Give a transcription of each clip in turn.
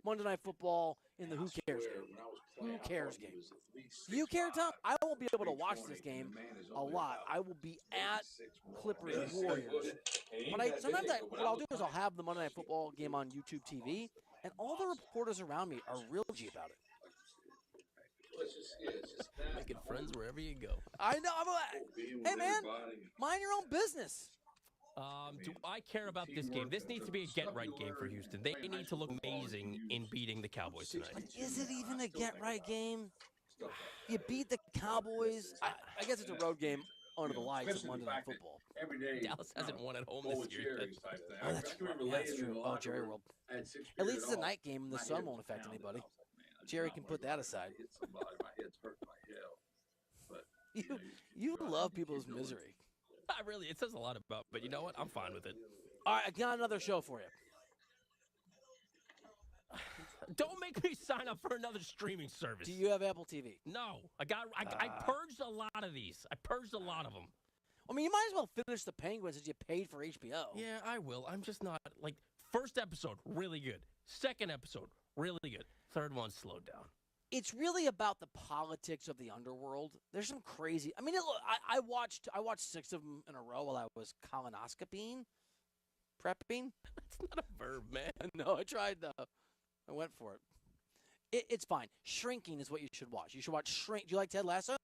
Monday Night Football in the Who Cares game. Who Cares game. Do you care, Tom? I won't be able to watch this game a lot. I will be at Clippers Warriors. But what I'll do is I'll have the Monday Night Football game on YouTube TV, and all the reporters around me are real G about it. Making friends wherever you go. I know. Hey, man, mind your own business. Do I care about this game? This needs to be a get-right game for Houston. They need to look amazing in beating the Cowboys tonight. But is it even a get-right game? You beat the Cowboys. I guess it's a road game under the lights of Monday Night Football. Dallas hasn't won at home this year. Oh, that's true. Oh, Jerry World. At least it's a night game and the sun won't affect anybody. Jerry can put that aside. You love people's misery. Really, it says a lot about, but you know what? I'm fine with it. All right, I got another show for you. Don't make me sign up for another streaming service. Do you have Apple TV? No. I purged a lot of these. I purged a lot of them. I mean, you might as well finish The Penguins as you paid for HBO. Yeah, I will. I'm just not, first episode, really good. Second episode, really good. Third one, slowed down. It's really about the politics of the underworld. There's some crazy. I mean, I watched 6 of them in a row while I was colonoscopying, prepping. That's not a verb, man. No, I tried though. I went for it. It's fine. Shrinking is what you should watch. You should watch Shrink. Do you like Ted Lasso?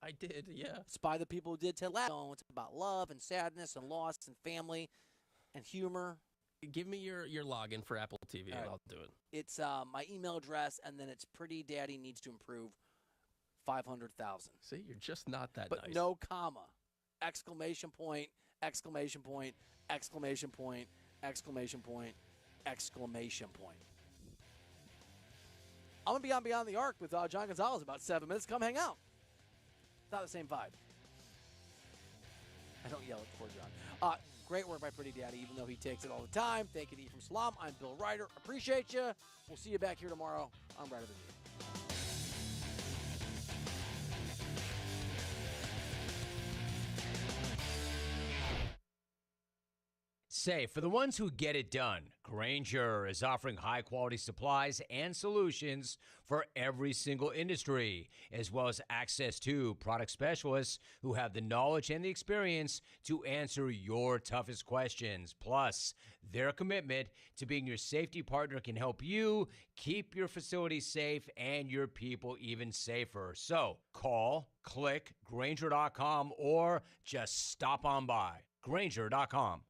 I did, yeah. It's by the people who did Ted Lasso. It's about love and sadness and loss and family and humor. Give me your login for Apple TV, and I'll do it. It's my email address, and then it's Pretty Daddy Needs to Improve 500,000. See, you're just not that nice. But no comma. Exclamation point, exclamation point, exclamation point, exclamation point, exclamation point. I'm going to be on Beyond the Arc with John Gonzalez in about 7 minutes. Come hang out. It's not the same vibe. I don't yell it before John. Great work by Pretty Daddy, even though he takes it all the time. Thank you to Ephraim Salam. I'm Bill Ryder. Appreciate you. We'll see you back here tomorrow. I'm Ryder than you. Say, for the ones who get it done, Grainger is offering high-quality supplies and solutions for every single industry, as well as access to product specialists who have the knowledge and the experience to answer your toughest questions. Plus, their commitment to being your safety partner can help you keep your facility safe and your people even safer. So, call, click, Grainger.com, or just stop on by. Grainger.com.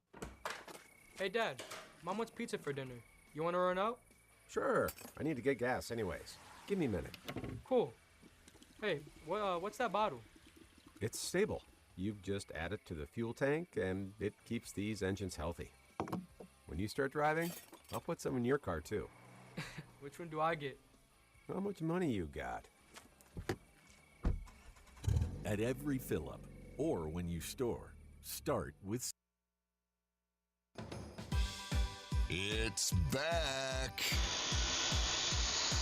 Hey, Dad, Mom wants pizza for dinner. You want to run out? Sure. I need to get gas anyways. Give me a minute. Cool. Hey, what's that bottle? It's stable. You just add it to the fuel tank, and it keeps these engines healthy. When you start driving, I'll put some in your car, too. Which one do I get? How much money you got? At every fill-up, or when you store, start with... It's back.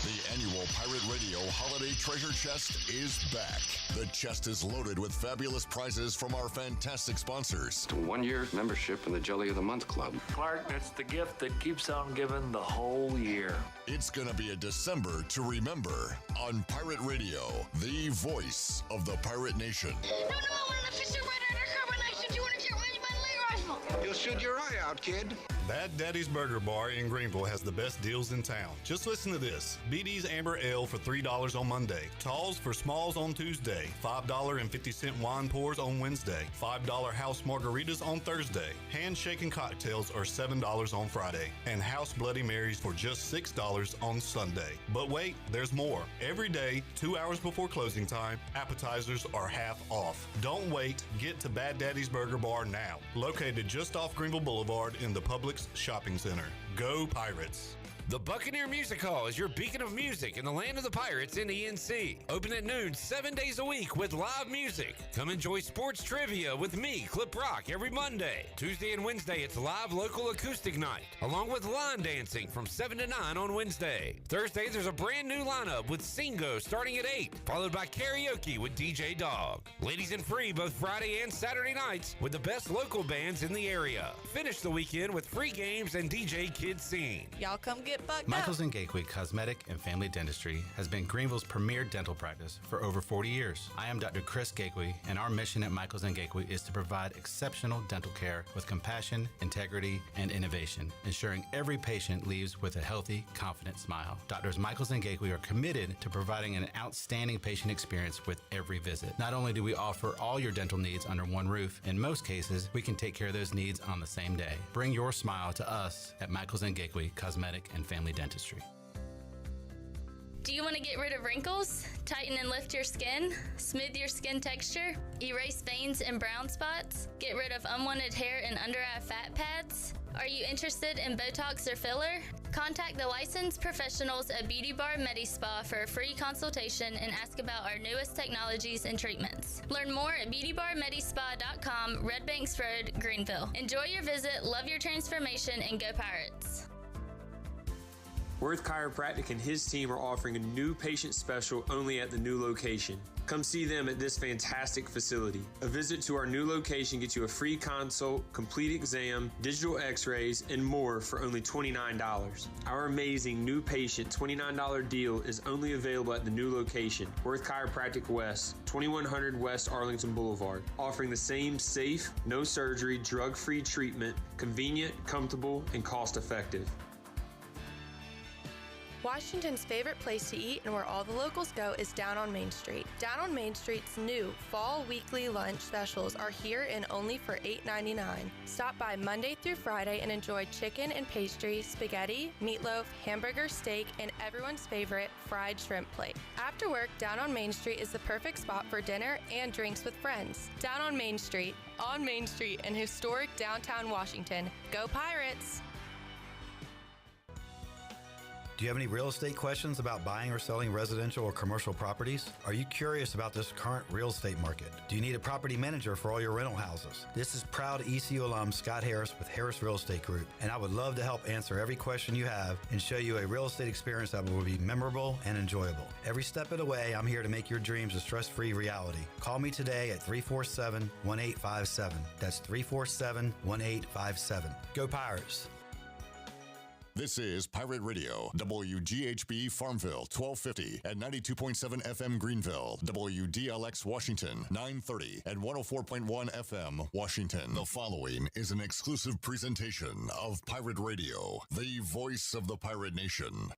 The annual Pirate Radio Holiday Treasure Chest is back. The chest is loaded with fabulous prizes from our fantastic sponsors. 1-year membership in the Jelly of the Month Club. Clark, it's the gift that keeps on giving the whole year. It's going to be a December to remember on Pirate Radio, the voice of the Pirate Nation. No, I want an official writer undercover night. You want to get ready by the leg rifle? You'll shoot your eye out, kid. Bad Daddy's Burger Bar in Greenville has the best deals in town. Just listen to this. BD's Amber Ale for $3 on Monday. Talls for smalls on Tuesday. $5.50 wine pours on Wednesday. $5 house margaritas on Thursday. Handshaking cocktails are $7 on Friday. And house Bloody Marys for just $6 on Sunday. But wait, there's more. Every day, 2 hours before closing time, appetizers are half off. Don't wait. Get to Bad Daddy's Burger Bar now. Located just off Greenville Boulevard in the Publix Shopping Center. Go Pirates! The Buccaneer Music Hall is your beacon of music in the land of the Pirates in the NC. Open at noon 7 days a week with live music. Come enjoy sports trivia with me, Clip Rock, every Monday. Tuesday and Wednesday, it's live local acoustic night, along with line dancing from 7 to 9 on Wednesday. Thursday, there's a brand new lineup with Singo starting at 8, followed by karaoke with DJ Dog. Ladies and free both Friday and Saturday nights with the best local bands in the area. Finish the weekend with free games and DJ Kid Scene. Y'all come get get bucked Michaels up. & Gateway Cosmetic and Family Dentistry has been Greenville's premier dental practice for over 40 years. I am Dr. Chris Gateway, and our mission at Michaels & Gateway is to provide exceptional dental care with compassion, integrity, and innovation, ensuring every patient leaves with a healthy, confident smile. Doctors Michaels & Gateway are committed to providing an outstanding patient experience with every visit. Not only do we offer all your dental needs under one roof, in most cases, we can take care of those needs on the same day. Bring your smile to us at Michaels & Gateway Cosmetic and Family Dentistry. Do you want to get rid of wrinkles, tighten and lift your skin, smooth your skin texture, erase veins and brown spots, get rid of unwanted hair and under-eye fat pads? Are you interested in Botox or filler? Contact the licensed professionals at Beauty Bar MediSpa for a free consultation and ask about our newest technologies and treatments. Learn more at beautybarmedispa.com, Red Banks Road, Greenville. Enjoy your visit, love your transformation, and go Pirates. Worth Chiropractic and his team are offering a new patient special only at the new location. Come see them at this fantastic facility. A visit to our new location gets you a free consult, complete exam, digital x-rays, and more for only $29. Our amazing new patient $29 deal is only available at the new location, Worth Chiropractic West, 2100 West Arlington Boulevard, offering the same safe, no surgery, drug-free treatment, convenient, comfortable, and cost-effective. Washington's favorite place to eat and where all the locals go is down on Main Street. Down on Main Street's new fall weekly lunch specials are here and only for $8.99. Stop by Monday through Friday and enjoy chicken and pastry, spaghetti, meatloaf, hamburger, steak, and everyone's favorite fried shrimp plate. After work, Down on Main Street is the perfect spot for dinner and drinks with friends. Down on Main Street in historic downtown Washington. Go Pirates! Do you have any real estate questions about buying or selling residential or commercial properties? Are you curious about this current real estate market? Do you need a property manager for all your rental houses? This is proud ECU alum Scott Harris with Harris Real Estate Group, and I would love to help answer every question you have and show you a real estate experience that will be memorable and enjoyable. Every step of the way, I'm here to make your dreams a stress-free reality. Call me today at 347-1857. That's 347-1857. Go Pirates! This is Pirate Radio, WGHB Farmville, 1250 at 92.7 FM Greenville, WDLX Washington, 930 at 104.1 FM Washington. The following is an exclusive presentation of Pirate Radio, the voice of the pirate nation.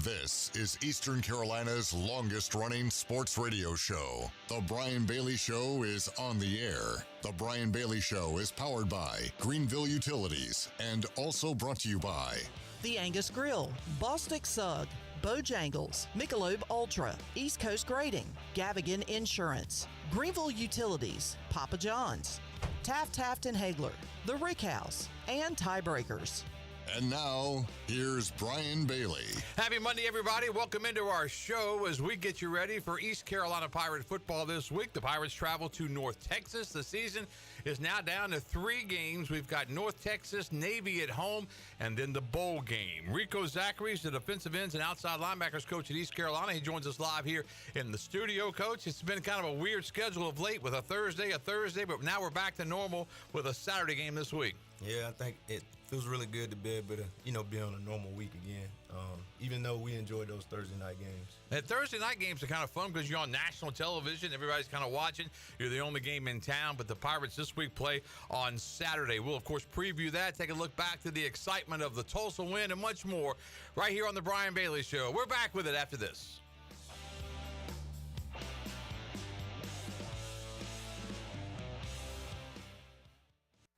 This is Eastern Carolina's longest-running sports radio show. The Brian Bailey Show is on the air. The Brian Bailey Show is powered by Greenville Utilities and also brought to you by The Angus Grill, Bostic Sug, Bojangles, Michelob Ultra, East Coast Grading, Gavigan Insurance, Greenville Utilities, Papa John's, Taft and Hagler, The Rick House, and Tiebreakers. And now, here's Brian Bailey. Happy Monday, everybody. Welcome into our show as we get you ready for East Carolina Pirate football this week. The Pirates travel to North Texas. The season is now down to 3 games. We've got North Texas, Navy at home, and then the bowl game. Rico Zackery is the defensive ends and outside linebackers coach at East Carolina. He joins us live here in the studio, Coach. It's been kind of a weird schedule of late with a Thursday, but now we're back to normal with a Saturday game this week. Yeah, I think it feels really good to be able to, be on a normal week again, even though we enjoy those Thursday night games. And Thursday night games are kind of fun because you're on national television. Everybody's kind of watching. You're the only game in town, but the Pirates this week play on Saturday. We'll, of course, preview that, take a look back to the excitement of the Tulsa win and much more right here on the Brian Bailey Show. We're back with it after this.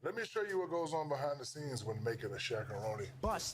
Let me show you what goes on behind the scenes when making a Shaq-a-Roni.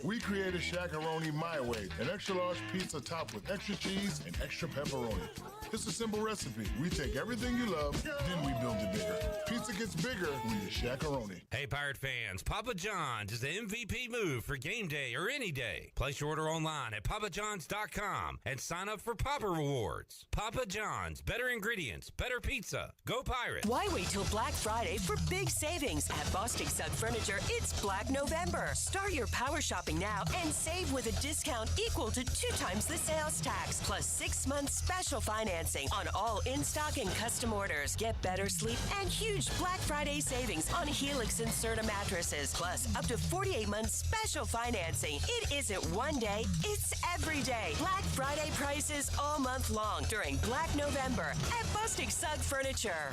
We created Shaq-a-Roni my way, an extra large pizza topped with extra cheese and extra pepperoni. It's a simple recipe. We take everything you love, then we build it bigger. Pizza gets bigger when you Shaq-a-Roni. Hey, Pirate fans, Papa John's is the MVP move for game day or any day. Place your order online at papajohns.com and sign up for Papa Rewards. Papa John's, better ingredients, better pizza. Go Pirates. Why wait till Black Friday for big savings at Bostic Sugg Furniture, it's Black November. Start your power shopping now and save with a discount equal to 2 times the sales tax, plus 6 months special financing on all in-stock and custom orders. Get better sleep and huge Black Friday savings on Helix and Serta mattresses, plus up to 48 months special financing. It isn't one day, it's every day. Black Friday prices all month long during Black November at Bostic Sugg Furniture.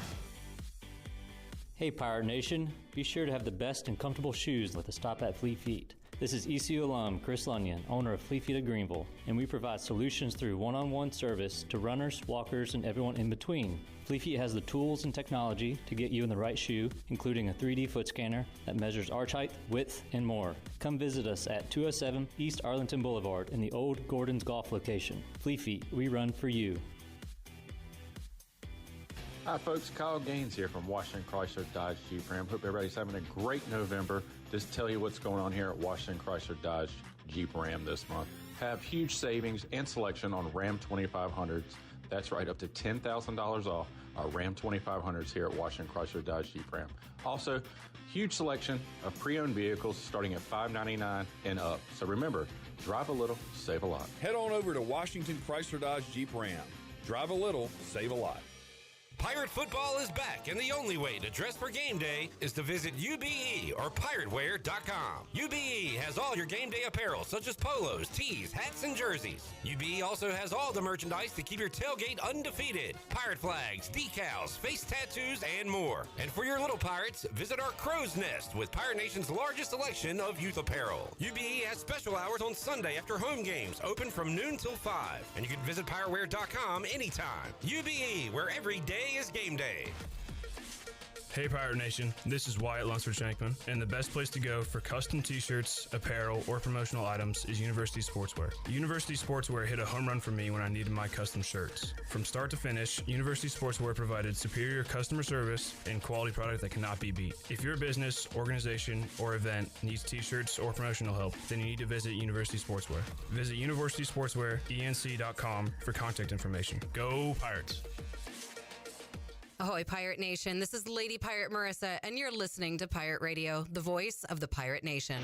Hey Pirate Nation, be sure to have the best and comfortable shoes with a stop at Fleet Feet. This is ECU alum Chris Lunyon, owner of Fleet Feet of Greenville, and we provide solutions through one-on-one service to runners, walkers, and everyone in between. Fleet Feet has the tools and technology to get you in the right shoe, including a 3D foot scanner that measures arch height, width, and more. Come visit us at 207 East Arlington Boulevard in the old Gordon's Golf location. Fleet Feet, we run for you. Hi folks, Kyle Gaines here from Washington Chrysler Dodge Jeep Ram. Hope everybody's having a great November. Just tell you what's going on here at Washington Chrysler Dodge Jeep Ram this month. Have huge savings and selection on Ram 2500s. That's right, up to $10,000 off our Ram 2500s here at Washington Chrysler Dodge Jeep Ram. Also, huge selection of pre-owned vehicles starting at $599 and up. So remember, drive a little, save a lot. Head on over to Washington Chrysler Dodge Jeep Ram. Drive a little, save a lot. Pirate football is back, and the only way to dress for game day is to visit UBE or pirateware.com. UBE has all your game day apparel, such as polos, tees, hats, and jerseys. UBE also has all the merchandise to keep your tailgate undefeated. Pirate flags, decals, face tattoos, and more. And for your little pirates, visit our Crow's Nest with Pirate Nation's largest selection of youth apparel. UBE has special hours on Sunday after home games, open from noon till 5. And you can visit pirateware.com anytime. UBE, where every day is game day. Hey Pirate Nation, this is Wyatt Lunsford-Shankman, and the best place to go for custom t-shirts, apparel, or promotional items is University Sportswear. University Sportswear hit a home run for me when I needed my custom shirts. From start to finish, University Sportswear provided superior customer service and quality product that cannot be beat. If your business, organization, or event needs t-shirts or promotional help, then you need to visit University Sportswear. Visit universitysportswearenc.com for contact information. Go Pirates! Ahoy, Pirate Nation. This is Lady Pirate Marissa, and you're listening to Pirate Radio, the voice of the Pirate Nation.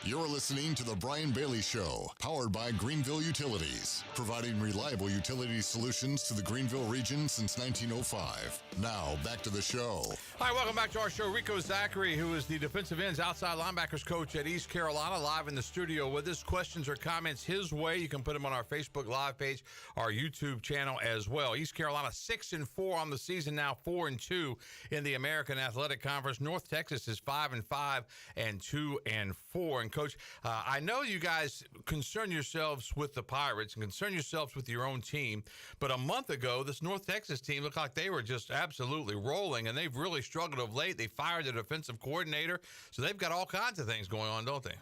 You're listening to The Brian Bailey Show, powered by Greenville Utilities, providing reliable utility solutions to the Greenville region since 1905. Now, back to the show. Hi, welcome back to our show. Rico Zackery, who is the defensive ends outside linebackers coach at East Carolina, live in the studio with us. Questions or comments his way, you can put them on our Facebook Live page, our YouTube channel as well. East Carolina 6-4 on the season now, 4-2 in the American Athletic Conference. North Texas is 5-5 and 2-4. And Coach, I know you guys concern yourselves with the Pirates and concern yourselves with your own team, but a month ago, this North Texas team looked like they were just absolutely rolling, and they've really struggled of late. They fired their defensive coordinator, so they've got all kinds of things going on, don't they?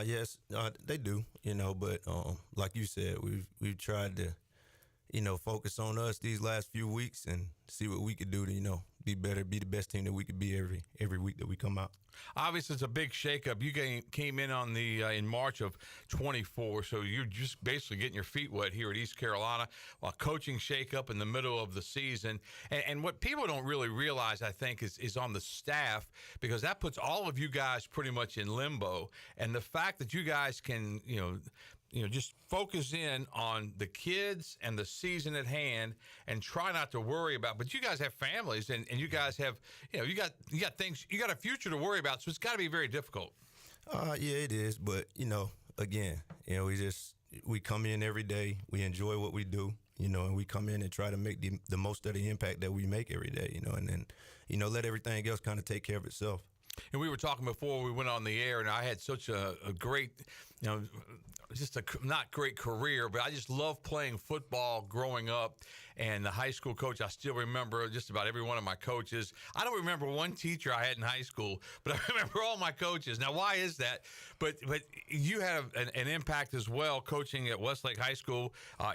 Yes, they do, but like you said, we've tried to, focus on us these last few weeks and see what we could do to, be better, be the best team that we could be every week that we come out. Obviously, it's a big shakeup. You came in on the in March of 24, so you're just basically getting your feet wet here at East Carolina, while coaching shakeup in the middle of the season. And what people don't really realize, I think, is on the staff, because that puts all of you guys pretty much in limbo. And the fact that you guys can, just focus in on the kids and the season at hand and try not to worry about. But you guys have families and you guys have, you got things, you got a future to worry about. So it's got to be very difficult. Yeah, it is. But, again, we come in every day. We enjoy what we do, and we come in and try to make the most of the impact that we make every day, and then, let everything else kind of take care of itself. And we were talking before we went on the air, and I had such a great, just a not great career, but I just loved playing football growing up. And the high school coach, I still remember just about every one of my coaches. I don't remember one teacher I had in high school, but I remember all my coaches. Now, why is that? But you had an impact as well, coaching at Westlake High School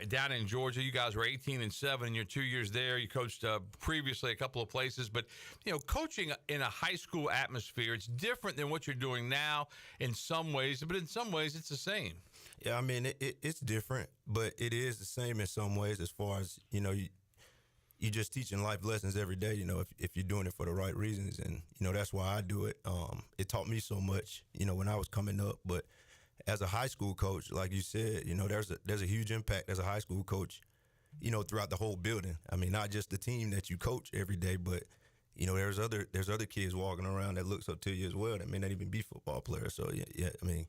down in Georgia. You guys were 18-7 in your 2 years there. You coached previously a couple of places. But, coaching in a high school atmosphere, it's different than what you're doing now in some ways, but in some ways it's the same. Yeah, I mean, it's different, but it is the same in some ways as far as, you're just teaching life lessons every day, you know, if you're doing it for the right reasons. And, you know, that's why I do it. It taught me so much, you know, when I was coming up. But as a high school coach, like you said, you know, there's a huge impact as a high school coach, you know, throughout the whole building. I mean, not just the team that you coach every day, but, you know, there's other kids walking around that looks up to you as well that may not even be football players. So, yeah, I mean,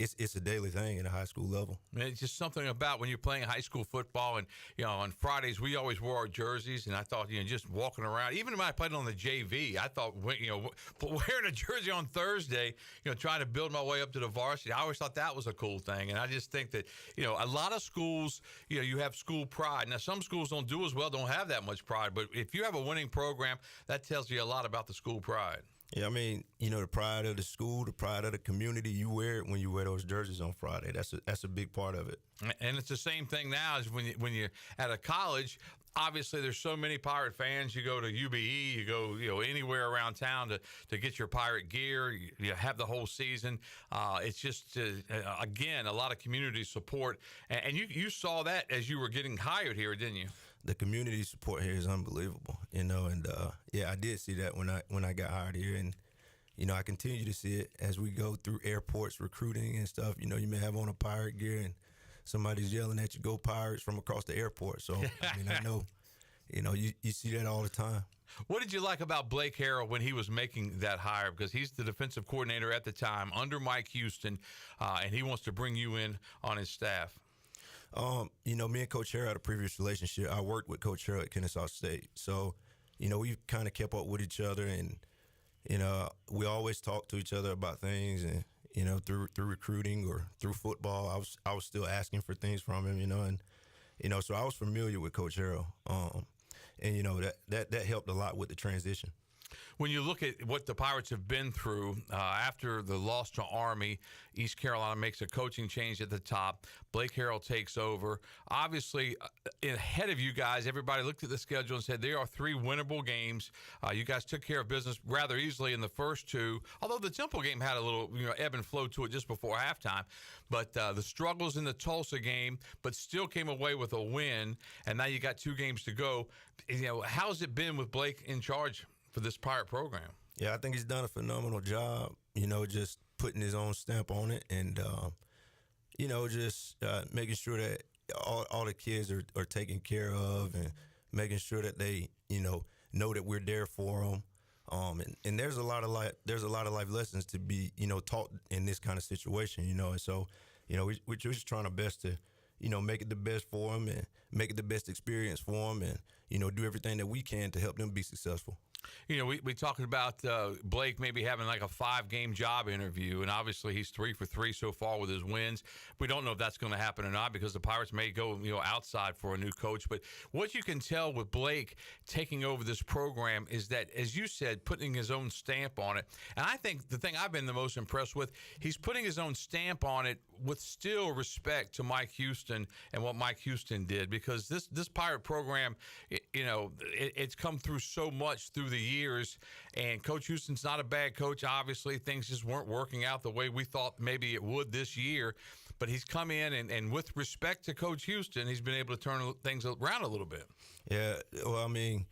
it's a daily thing at a high school level. I mean, it's just something about when you're playing high school football, and you know, on Fridays we always wore our jerseys, and I thought, you know, just walking around, even when I played on the JV, I thought, you know, wearing a jersey on Thursday, you know, trying to build my way up to the varsity, I always thought that was a cool thing. And I just think that, you know, a lot of schools, you know, you have school pride. Now, some schools don't do as well, don't have that much pride, but if you have a winning program, that tells you a lot about the school pride. Yeah, I mean, you know, the pride of the school, the pride of the community, you wear it when you wear those jerseys on Friday. That's a big part of it. And it's the same thing now as when you're at a college. Obviously, there's so many Pirate fans. You go to UBE, you go, you know, anywhere around town to get your Pirate gear. You have the whole season. It's just, again, a lot of community support. And you saw that as you were getting hired here, didn't you? The community support here is unbelievable, you know, and yeah, I did see that when I got hired here, and you know, I continue to see it as we go through airports, recruiting and stuff. You know, you may have on a Pirate gear and somebody's yelling at you, "Go Pirates," from across the airport. So I mean, I know, you know, you see that all the time. What did you like about Blake Harrell when he was making that hire? Because he's the defensive coordinator at the time under Mike Houston, and he wants to bring you in on his staff. You know, me and Coach Harrell had a previous relationship. I worked with Coach Harrell at Kennesaw State. So, you know, we kind of kept up with each other, and, you know, we always talked to each other about things, and, you know, through recruiting or through football, I was still asking for things from him, you know, and, you know, so I was familiar with Coach Harrell. And, you know, that helped a lot with the transition. When you look at what the Pirates have been through after the loss to Army, East Carolina makes a coaching change at the top. Blake Harrell takes over. Obviously, ahead of you guys, everybody looked at the schedule and said there are 3 winnable games. You guys took care of business rather easily in the first 2, although the Temple game had a little, you know, ebb and flow to it just before halftime. But the struggles in the Tulsa game, but still came away with a win, and now you got 2 games to go. You know, how's it been with Blake in charge for this Pirate program? Yeah, I think he's done a phenomenal job, you know, just putting his own stamp on it, and, you know, just making sure that all the kids are taken care of, and making sure that they, you know that we're there for them. And there's a lot of life lessons to be, you know, taught in this kind of situation, you know. And so, you know, we're just trying our best to, you know, make it the best for them and make it the best experience for them, and, you know, do everything that we can to help them be successful. You know, we talking about Blake maybe having like a 5-game job interview, and obviously he's 3 for 3 so far with his wins. We don't know if that's going to happen or not, because the Pirates may go, you know, outside for a new coach. But what you can tell with Blake taking over this program is that, as you said, putting his own stamp on it. And I think the thing I've been the most impressed with, he's putting his own stamp on it with still respect to Mike Houston and what Mike Houston did, because this Pirate program, you know, it's come through so much through the years, and Coach Houston's not a bad coach. Obviously, things just weren't working out the way we thought maybe it would this year, but he's come in and with respect to Coach Houston, he's been able to turn things around a little bit. Yeah, well, I mean,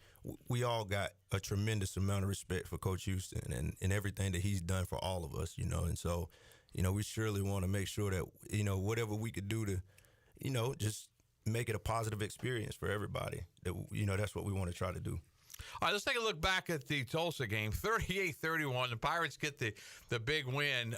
we all got a tremendous amount of respect for Coach Houston and everything that he's done for all of us, you know, and so, you know, we surely want to make sure that, you know, whatever we could do to, you know, just make it a positive experience for everybody, that, you know, that's what we want to try to do. All right, let's take a look back at the Tulsa game. 38-31, the Pirates get the big win.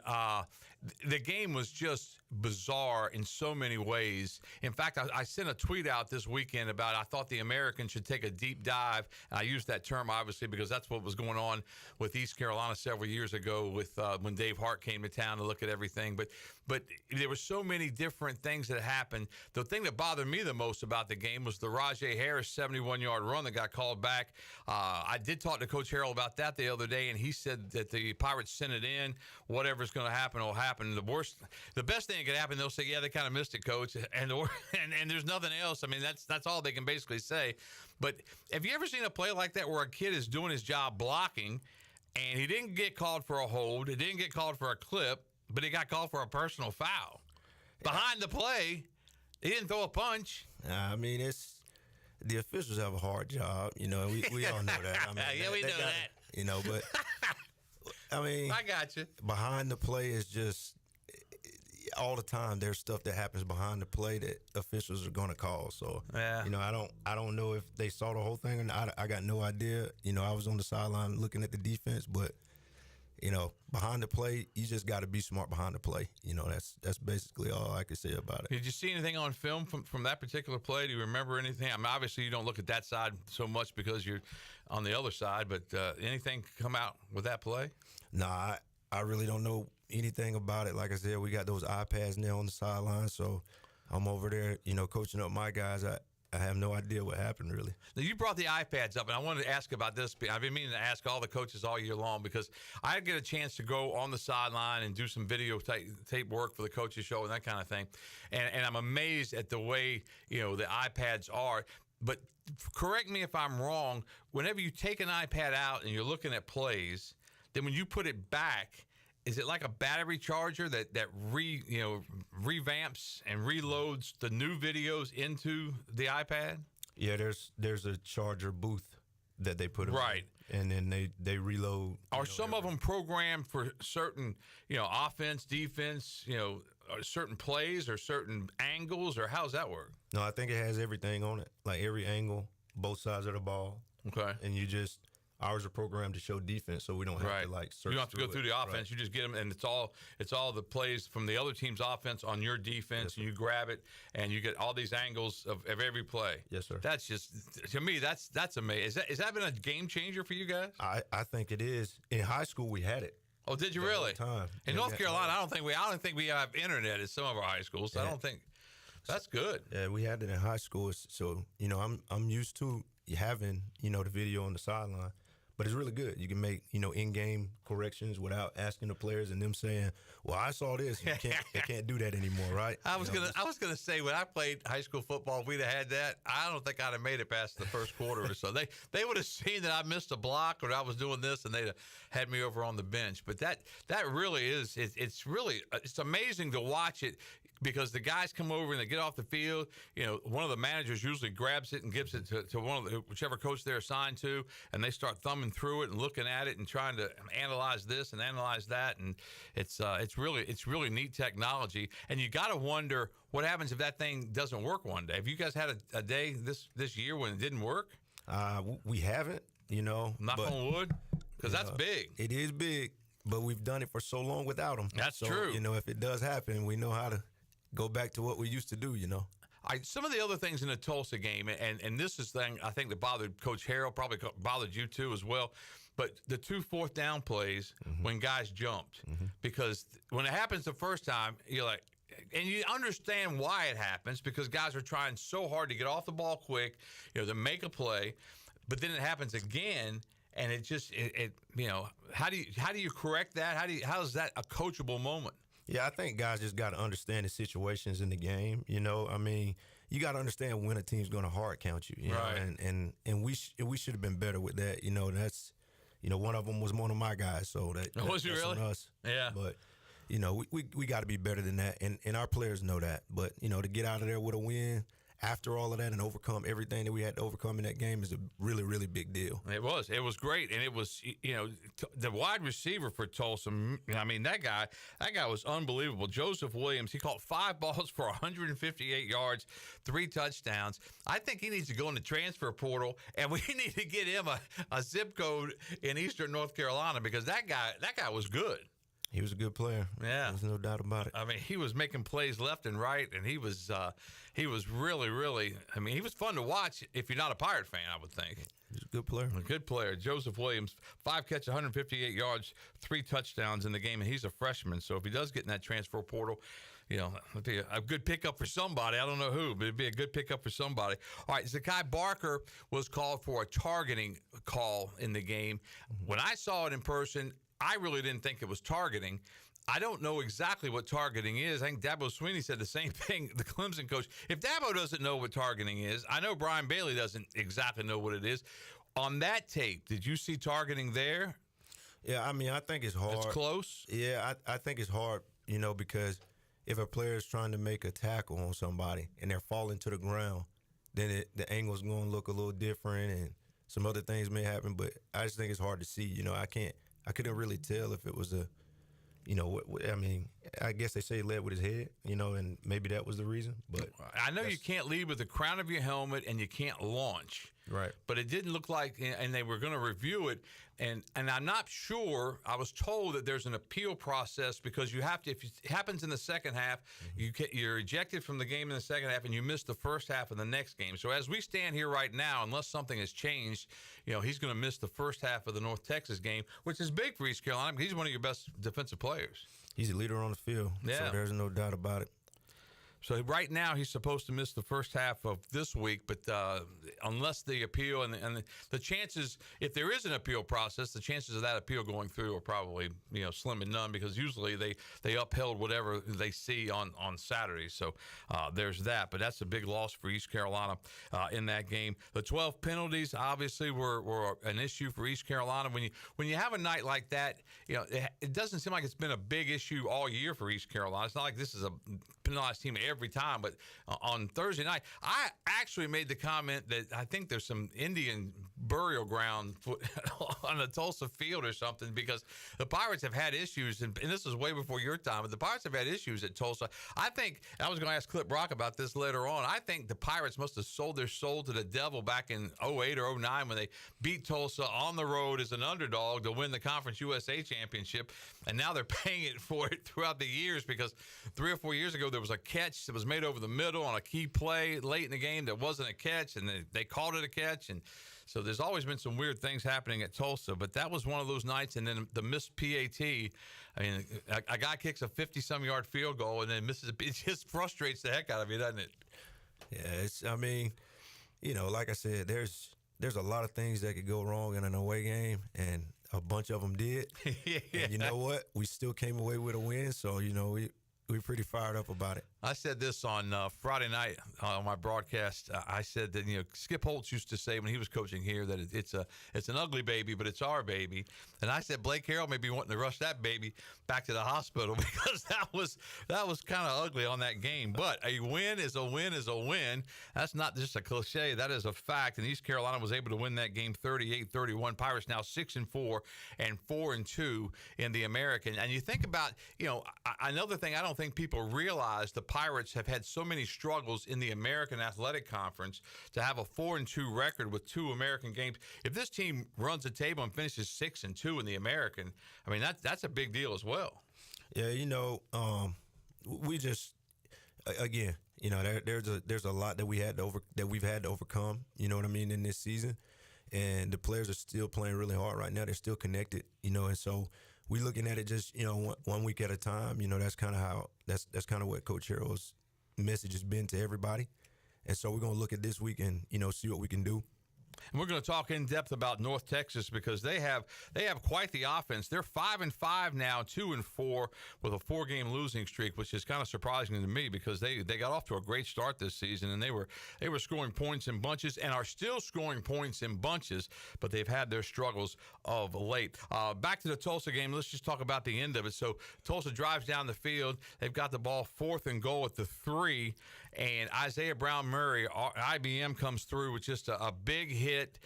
The game was just bizarre in so many ways. In fact, I sent a tweet out this weekend about I thought the Americans should take a deep dive. And I used that term, obviously, because that's what was going on with East Carolina several years ago with when Dave Hart came to town to look at everything. But there were so many different things that happened. The thing that bothered me the most about the game was the Rajay Harris 71-yard run that got called back. I did talk to Coach Harrell about that the other day, and he said that the Pirates sent it in. Whatever's going to happen will happen. The best thing that could happen, they'll say, yeah, they kind of missed it, Coach, and there's nothing else. I mean, that's all they can basically say. But have you ever seen a play like that where a kid is doing his job blocking, and he didn't get called for a hold, he didn't get called for a clip, but he got called for a personal foul? Behind the play, he didn't throw a punch. I mean, the officials have a hard job, and we all know that. I mean, yeah, we know that. But I mean, I got you. Behind the play is just all the time. There's stuff that happens behind the play that officials are going to call. So, yeah. I don't know if they saw the whole thing or not. I got no idea. I was on the sideline looking at the defense, but behind the play, you just got to be smart behind the play. That's basically all I could say about it. Did you see anything on film from that particular play? Do you remember anything? I mean, obviously you don't look at that side so much because you're on the other side, but anything come out with that play? Nah, I really don't know anything about it. Like I said, we got those iPads now on the sideline, so I'm over there, coaching up my guys. I have no idea what happened, really. Now, you brought the iPads up, and I wanted to ask about this. I've been meaning to ask all the coaches all year long because I get a chance to go on the sideline and do some video tape work for the coaches show and that kind of thing. And I'm amazed at the way, the iPads are. But correct me if I'm wrong, whenever you take an iPad out and you're looking at plays, then when you put it back, is it like a battery charger that revamps and reloads the new videos into the iPad? Yeah, there's a charger booth that they put right, in, and then they reload. Are some of them programmed for certain offense, defense, certain plays or certain angles, or how's that work? No, I think it has everything on it, like every angle, both sides of the ball. Okay, and ours are programmed to show defense, so we don't have to search. You don't have to go through the offense. Right. You just get them, and it's all the plays from the other team's offense on your defense, and you grab it, and you get all these angles of every play. Yes, sir. That's just, to me, that's amazing. Is that been a game changer for you guys? I think it is. In high school, we had it. Oh, did you really? Time. In North Carolina, I don't think we have internet at some of our high schools. So I don't think that's good. Yeah, we had it in high school, so I'm used to having the video on the sideline. But it's really good. You can make, in-game corrections without asking the players and them saying, "Well, I saw this." You can't do that anymore, right? I was gonna say, when I played high school football, if we'd have had that, I don't think I'd have made it past the first quarter or so. They would have seen that I missed a block or I was doing this, and they'd have had me over on the bench. But that really is it's amazing to watch it. Because the guys come over and they get off the field, one of the managers usually grabs it and gives it to whichever coach they're assigned to, and they start thumbing through it and looking at it and trying to analyze this and analyze that, and it's really neat technology. And you got to wonder what happens if that thing doesn't work one day. Have you guys had a day this year when it didn't work? We haven't, Knock on wood, because that's big. It is big, but we've done it for so long without them. That's true. If it does happen, we know how to go back to what we used to do, Some of the other things in the Tulsa game, and this is the thing I think that bothered Coach Harrell, probably bothered you too as well, but the 2 4th down plays when guys jumped. Because when it happens the first time, you're like, and you understand why it happens, because guys are trying so hard to get off the ball quick, to make a play, but then it happens again. And it just, how do you correct that? How is that a coachable moment? Yeah, I think guys just got to understand the situations in the game. I mean, you got to understand when a team's going to hard count you. Right. And we should have been better with that. That's, one of them was one of my guys. So was he that's really? on us. Yeah. But we got to be better than that, and our players know that. But to get out of there with a win after all of that and overcome everything that we had to overcome in that game is a really, really big deal. It was great. And it was, the wide receiver for Tulsa, I mean, that guy was unbelievable. Joseph Williams, he caught 5 balls for 158 yards, 3 touchdowns. I think he needs to go in the transfer portal, and we need to get him a zip code in Eastern North Carolina, because that guy was good. He was a good player. Yeah, there's no doubt about it. I mean, he was making plays left and right, and he was really, really. I mean, he was fun to watch if you're not a Pirate fan, I would think. He's a good player. A good player. Joseph Williams, 5 catches, 158 yards, 3 touchdowns in the game, and he's a freshman. So if he does get in that transfer portal, it'd be a good pickup for somebody. I don't know who, but it'd be a good pickup for somebody. All right, Zakai Barker was called for a targeting call in the game. When I saw it in person, I really didn't think it was targeting. I don't know exactly what targeting is. I think Dabo Swinney said the same thing, the Clemson coach. If Dabo doesn't know what targeting is, I know Brian Bailey doesn't exactly know what it is. On that tape, did you see targeting there? Yeah, I mean, I think it's hard. It's close? Yeah, I think it's hard, because if a player is trying to make a tackle on somebody and they're falling to the ground, then the angle's going to look a little different, and some other things may happen. But I just think it's hard to see. You know, I couldn't really tell if it was a, you know, I mean, I guess they say he led with his head, you know, and maybe that was the reason. But I know you can't lead with the crown of your helmet and you can't launch. Right. But it didn't look like, and they were going to review it, and I'm not sure. I was told that there's an appeal process because you have to, if it happens in the second half, you're ejected from the game in the second half and you miss the first half of the next game. So as we stand here right now, unless something has changed, you know, he's going to miss the first half of the North Texas game, which is big for East Carolina because he's one of your best defensive players. He's a leader on the field, so there's no doubt about it. So right now he's supposed to miss the first half of this week, but unless the appeal and the chances, if there is an appeal process, the chances of that appeal going through are probably, you know, slim and none because usually they upheld whatever they see on Saturday. So there's that, but that's a big loss for East Carolina in that game. The 12 penalties obviously were an issue for East Carolina. When you have a night like that, you know, it doesn't seem like it's been a big issue all year for East Carolina. It's not like this is a penalized team every time, but on Thursday night, I actually made the comment that I think there's some Indian burial ground on the Tulsa field or something because the Pirates have had issues, and this is way before your time, but the Pirates have had issues at Tulsa. I think, I was going to ask Clip Brock about this later on, I think the Pirates must have sold their soul to the devil back in 08 or 09 when they beat Tulsa on the road as an underdog to win the Conference USA Championship, and now they're paying it for it throughout the years because 3 or 4 years ago there was a catch that was made over the middle on a key play late in the game that wasn't a catch, and they called it a catch. And so there's always been some weird things happening at Tulsa, but that was one of those nights. And then the missed PAT. I mean, a guy kicks a 50-some yard field goal and then misses it. It just frustrates the heck out of you, doesn't it? Yeah, I mean, you know, like I said, there's a lot of things that could go wrong in an away game, and a bunch of them did. Yeah. And you know what? We still came away with a win, so, you know, we're pretty fired up about it. I said this on Friday night on my broadcast. I said that, you know, Skip Holtz used to say when he was coaching here that it's an ugly baby, but it's our baby. And I said Blake Harrell may be wanting to rush that baby back to the hospital because that was kind of ugly on that game. But a win is a win is a win. That's not just a cliche. That is a fact. And East Carolina was able to win that game 38-31. Pirates now 6-4 and 4-2 in the American. And you think about, you know, another thing I don't think people realize, the Pirates have had so many struggles in the American Athletic Conference to have a 4-2 record with 2 American games. If this team runs the table and finishes 6-2 in the American, I mean, that's a big deal as well. Yeah, you know, we just, again, you know, there's a lot that we've had to overcome, you know what I mean, in this season. And the players are still playing really hard right now. They're still connected, you know, and so we're looking at it just, you know, one week at a time. You know, that's kind of how that's kind of what Coach Harrell's message has been to everybody. And so we're going to look at this week and, you know, see what we can do. And we're going to talk in depth about North Texas because they have quite the offense. They're 5-5 now, 2-4 with a 4-game losing streak, which is kind of surprising to me because they got off to a great start this season and they were scoring points in bunches and are still scoring points in bunches, but they've had their struggles of late. Back to the Tulsa game. Let's just talk about the end of it. So Tulsa drives down the field. They've got the ball 4th and goal at the 3. And Isaiah Brown-Murray, IBM, comes through with just a big hit.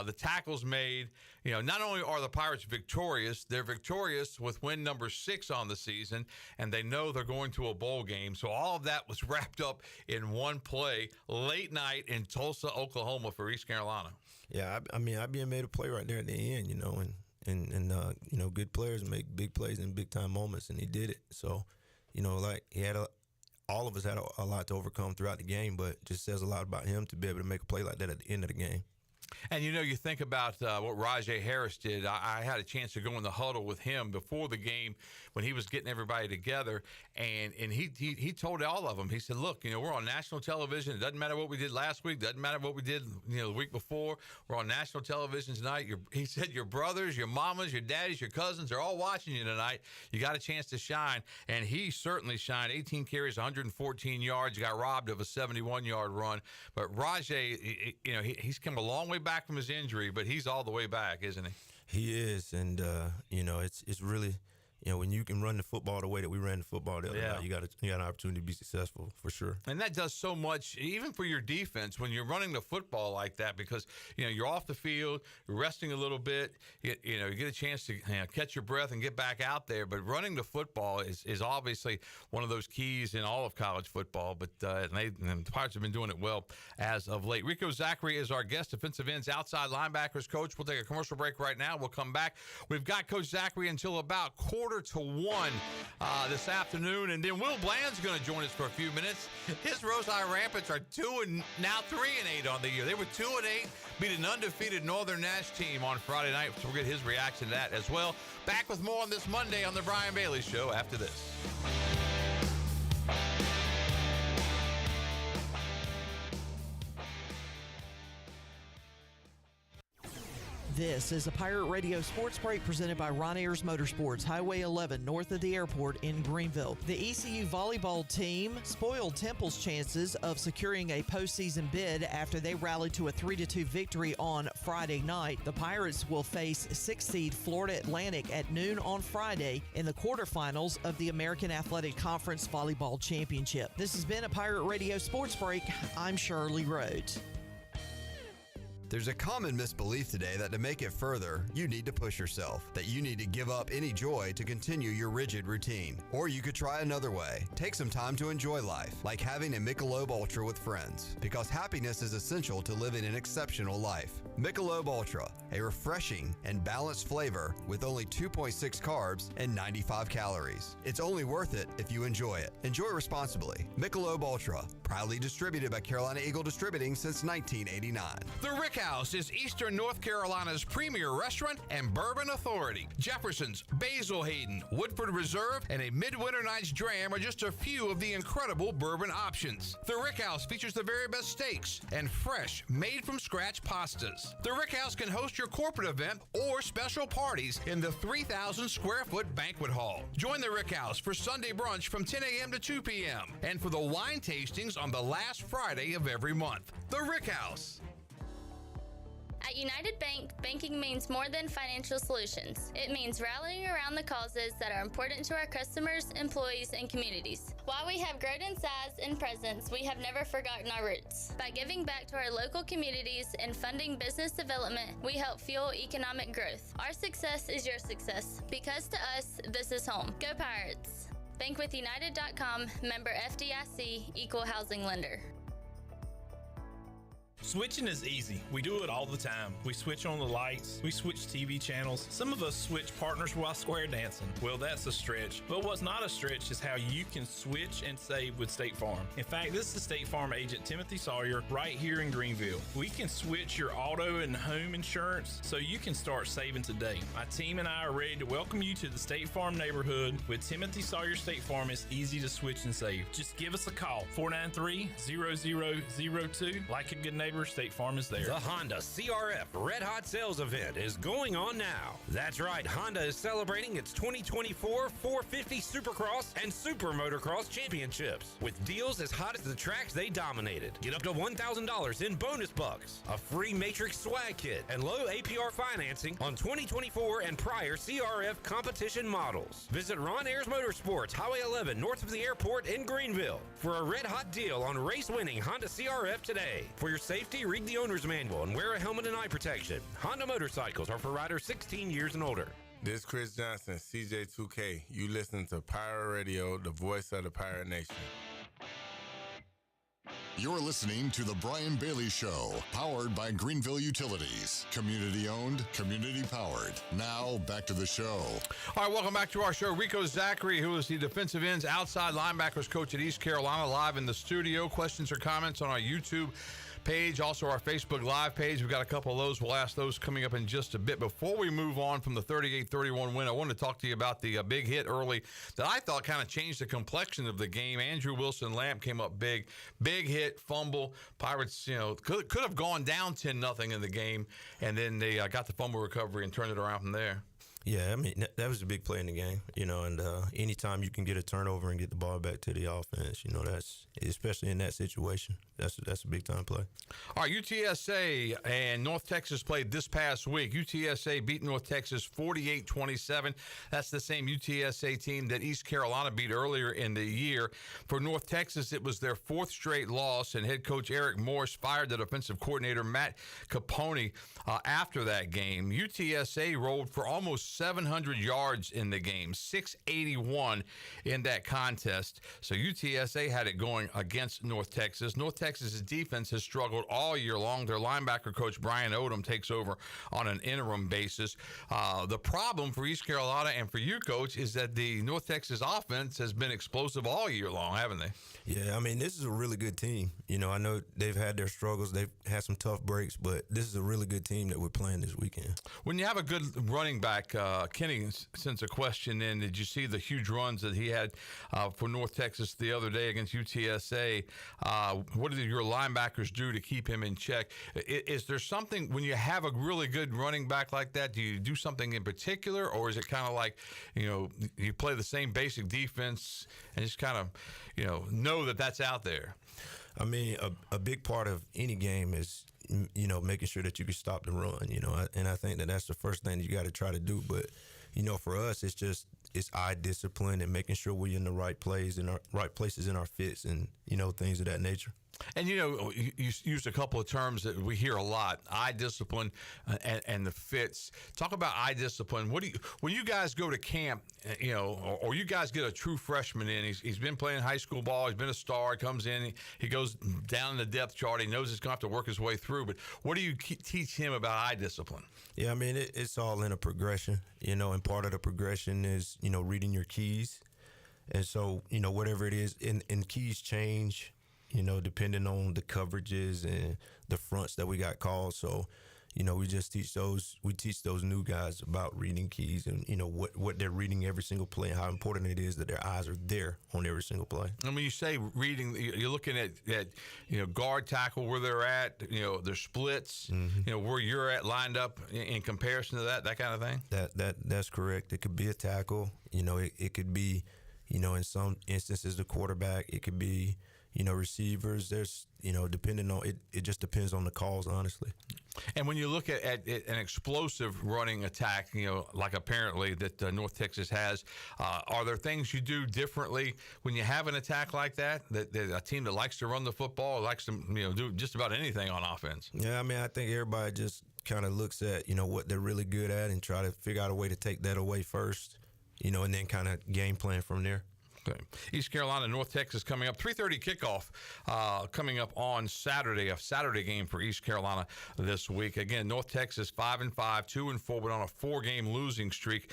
The tackle's made. You know, not only are the Pirates victorious, they're victorious with win number 6 on the season, and they know they're going to a bowl game. So all of that was wrapped up in one play late night in Tulsa, Oklahoma for East Carolina. Yeah, I mean, IBM made a play right there at the end, you know, and you know, good players make big plays in big-time moments, and he did it. So, you know, like all of us had a lot to overcome throughout the game, but just says a lot about him to be able to make a play like that at the end of the game. And, you know, you think about what Rajay Harris did. I had a chance to go in the huddle with him before the game when he was getting everybody together, and he told all of them, he said, look, you know, we're on national television. It doesn't matter what we did last week. Doesn't matter what we did, you know, the week before. We're on national television tonight. He said your brothers, your mamas, your daddies, your cousins are all watching you tonight. You got a chance to shine, and he certainly shined. 18 carries, 114 yards. Got robbed of a 71-yard run. But Rajay, you know, he's come a long way back from his injury, but he's all the way back, isn't he? He is, and you know, it's really, when you can run the football the way that we ran the football the other night, you got an opportunity to be successful for sure. And that does so much, even for your defense, when you're running the football like that, because you're off the field, you're resting a little bit, you get a chance to catch your breath and get back out there. But running the football is obviously one of those keys in all of college football. But and the Pirates have been doing it well as of late. Rico Zackery is our guest, defensive ends, outside linebackers coach. We'll take a commercial break right now. We'll come back. We've got Coach Zackery until about 1:45 this afternoon, and then Will Bland's going to join us for a few minutes. His Rose Eye Rampants are 3-8 on the year. They were 2-8, beat an undefeated Northern Nash team on Friday night. So we'll get his reaction to that as well. Back with more on this Monday on the Brian Bailey Show after this. This is a Pirate Radio Sports Break presented by Ron Ayers Motorsports, Highway 11, north of the airport in Greenville. The ECU volleyball team spoiled Temple's chances of securing a postseason bid after they rallied to a 3-2 victory on Friday night. The Pirates will face 6th seed Florida Atlantic at noon on Friday in the quarterfinals of the American Athletic Conference Volleyball Championship. This has been a Pirate Radio Sports Break. I'm Shirley Rhodes. There's a common misbelief today that to make it further, you need to push yourself, that you need to give up any joy to continue your rigid routine. Or you could try another way. Take some time to enjoy life, like having a Michelob Ultra with friends, because happiness is essential to living an exceptional life. Michelob Ultra, a refreshing and balanced flavor with only 2.6 carbs and 95 calories. It's only worth it if you enjoy it. Enjoy responsibly. Michelob Ultra, proudly distributed by Carolina Eagle Distributing since 1989. The Rick House is Eastern North Carolina's premier restaurant and bourbon authority. Jefferson's, Basil Hayden, Woodford Reserve, and a Midwinter Night's Dram are just a few of the incredible bourbon options. The Rick House features the very best steaks and fresh, made-from-scratch pastas. The Rick House can host your corporate event or special parties in the 3,000-square-foot banquet hall. Join the Rick House for Sunday brunch from 10 a.m. to 2 p.m. and for the wine tastings on the last Friday of every month. The Rick House. At United Bank, banking means more than financial solutions. It means rallying around the causes that are important to our customers, employees, and communities. While we have grown in size and presence, we have never forgotten our roots. By giving back to our local communities and funding business development, we help fuel economic growth. Our success is your success, because to us, this is home. Go Pirates! Bankwithunited.com, member FDIC, equal housing lender. Switching is easy. We do it all the time. We switch on the lights. We switch TV channels. Some of us switch partners while square dancing. Well, that's a stretch. But what's not a stretch is how you can switch and save with State Farm. In fact, this is State Farm agent Timothy Sawyer right here in Greenville. We can switch your auto and home insurance so you can start saving today. My team and I are ready to welcome you to the State Farm neighborhood. With Timothy Sawyer State Farm, it's easy to switch and save. Just give us a call, 493-0002. Like a good neighbor, State Farm is there. The Honda CRF Red Hot Sales Event is going on now. That's right, Honda is celebrating its 2024 450 Supercross and Super Motocross Championships with deals as hot as the tracks they dominated. Get up to $1,000 in bonus bucks, a free Matrix swag kit, and low APR financing on 2024 and prior CRF competition models. Visit Ron Ayers Motorsports, Highway 11, north of the airport in Greenville for a red hot deal on race-winning Honda CRF today. For your safety, read the owner's manual and wear a helmet and eye protection. Honda motorcycles are for riders 16 years and older. This is Chris Johnson, CJ2K. You listen to Pirate Radio, the voice of the Pirate Nation. You're listening to The Brian Bailey Show, powered by Greenville Utilities. Community owned, community powered. Now, back to the show. All right, welcome back to our show. Rico Zackery, who is the defensive ends, outside linebackers coach at East Carolina, live in the studio. Questions or comments on our YouTube page, also our Facebook Live page. We've got a couple of those. We'll ask those coming up in just a bit. Before we move on from the 38-31 win, I wanted to talk to you about the big hit early that I thought kind of changed the complexion of the game. Andrew Wilson-Lamp came up big hit, fumble. Pirates, could have gone down 10-0 in the game, and then they got the fumble recovery and turned it around from there. Yeah, I mean, that was a big play in the game, and anytime you can get a turnover and get the ball back to the offense, that's, especially in that situation, that's a big-time play. All right, UTSA and North Texas played this past week. UTSA beat North Texas 48-27. That's the same UTSA team that East Carolina beat earlier in the year. For North Texas, it was their fourth straight loss, and head coach Eric Morris fired the defensive coordinator Matt Capone after that game. UTSA rolled for almost 700 yards in the game, 681 in that contest. So UTSA had it going against North Texas. North Texas' defense has struggled all year long. Their linebacker coach Brian Odom takes over on an interim basis. The problem for East Carolina and for you, Coach, is that the North Texas offense has been explosive all year long, haven't they? Yeah, I mean, this is a really good team. I know they've had their struggles. They've had some tough breaks, but this is a really good team that we're playing this weekend. When you have a good running back, Kenny sends a question in. Did you see the huge runs that he had for North Texas the other day against UTSA? What did your linebackers do to keep him in check? Is there something, when you have a really good running back like that, do you do something in particular, or is it kind of like, you play the same basic defense and just kind of, know that that's out there? I mean, a big part of any game is, making sure that you can stop the run, and I think that that's the first thing you got to try to do. But, for us, it's eye discipline and making sure we're in the right plays and our right places in our fits and, things of that nature. And, you used a couple of terms that we hear a lot, eye discipline and the fits. Talk about eye discipline. When you guys go to camp, or you guys get a true freshman in, he's been playing high school ball, he's been a star, comes in, he goes down the depth chart, he knows he's going to have to work his way through. But what do you teach him about eye discipline? Yeah, I mean, it's all in a progression, and part of the progression is, reading your keys. And so, whatever it is, and keys change, depending on the coverages and the fronts that we got called. So, we just teach those new guys about reading keys and, what they're reading every single play and how important it is that their eyes are there on every single play. And when you say reading, you're looking at guard, tackle, where they're at, their splits, where you're at lined up in comparison to that kind of thing? That's correct. It could be a tackle, it could be, in some instances the quarterback, it could be, receivers. There's, depending on it just depends on the calls, honestly. And when you look at an explosive running attack, like apparently that North Texas has, are there things you do differently when you have an attack like that a team that likes to run the football, likes to do just about anything on offense? Yeah, I mean, I think everybody just kind of looks at what they're really good at and try to figure out a way to take that away first, and then kind of game plan from there. Okay. East Carolina, North Texas coming up. 3:30 kickoff coming up on Saturday, a Saturday game for East Carolina this week. Again, North Texas 5-5, 2-4, but on a 4-game losing streak.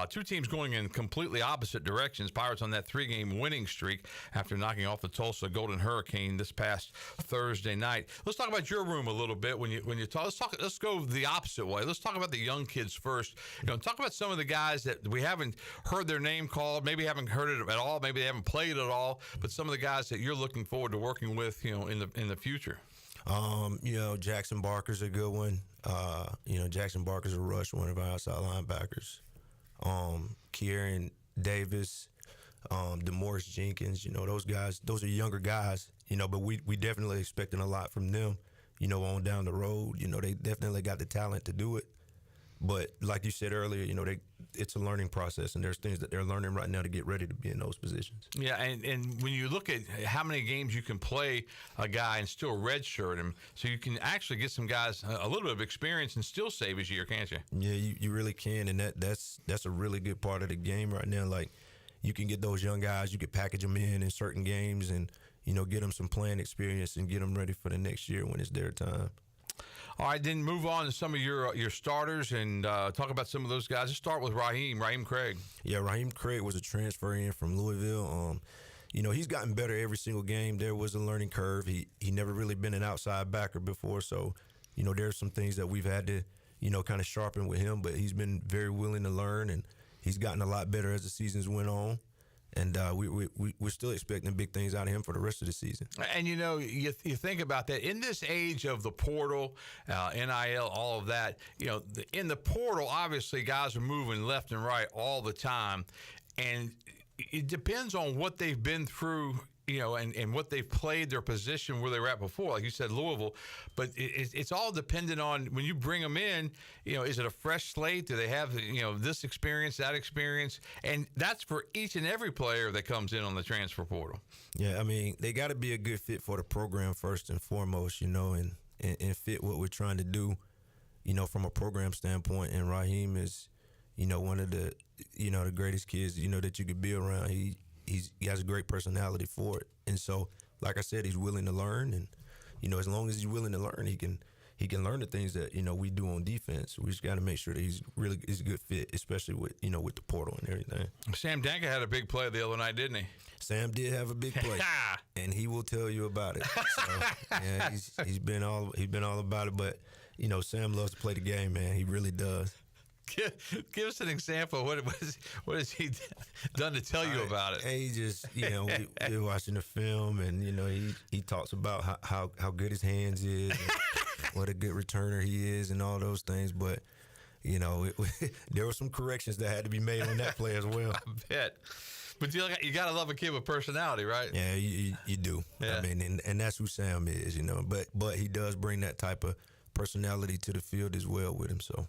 Two teams going in completely opposite directions. Pirates on that 3-game winning streak after knocking off the Tulsa Golden Hurricane this past Thursday night. Let's talk about your room a little bit. When you talk, let's go the opposite way. Let's talk about the young kids first. Talk about some of the guys that we haven't heard their name called, maybe haven't heard it at all. Maybe they haven't played at all, but some of the guys that you're looking forward to working with, in the future. Jackson Barker's a good one. Jackson Barker's a rush, one of our outside linebackers. Kieran Davis, DeMorris Jenkins, those guys, those are younger guys, but we definitely expecting a lot from them, on down the road. They definitely got the talent to do it. But like you said earlier, it's a learning process, and there's things that they're learning right now to get ready to be in those positions. Yeah, and when you look at how many games you can play a guy and still redshirt him, so you can actually get some guys a little bit of experience and still save his year, can't you? Yeah, you really can, and that's a really good part of the game right now. Like, you can get those young guys, you can package them in certain games and, get them some playing experience and get them ready for the next year when it's their time. All right, then move on to some of your starters and talk about some of those guys. Let's start with Raheem Craig. Yeah, Raheem Craig was a transfer in from Louisville. He's gotten better every single game. There was a learning curve. He never really been an outside backer before, so, there's some things that we've had to, kind of sharpen with him, but he's been very willing to learn, and he's gotten a lot better as the seasons went on. And we're still expecting big things out of him for the rest of the season. And, you think about that. In this age of the portal, NIL, all of that, in the portal, obviously guys are moving left and right all the time. And it depends on what they've been through, and what they've played, their position where they were at before, like you said, Louisville. But it's all dependent on when you bring them in, is it a fresh slate? Do they have, this experience, that experience? And that's for each and every player that comes in on the transfer portal. Yeah, I mean, they got to be a good fit for the program first and foremost, and fit what we're trying to do, from a program standpoint. And Raheem is, one of the, the greatest kids, that you could be around. He has a great personality for it. And so, like I said, he's willing to learn. And, as long as he's willing to learn, he can learn the things that, we do on defense. We just got to make sure that he's a good fit, especially with, with the portal and everything. Sam Danka had a big play the other night, didn't he? Sam did have a big play, and he will tell you about it. So, yeah, he's been all about it. But, Sam loves to play the game, man. He really does. Give us an example. What has he done to tell you about it? He just, we're watching the film, and he talks about how good his hands is, and what a good returner he is, and all those things. But there were some corrections that had to be made on that play as well. I bet. But you got to love a kid with personality, right? Yeah, you do. Yeah. I mean, and that's who Sam is, But he does bring that type of personality to the field as well with him. So.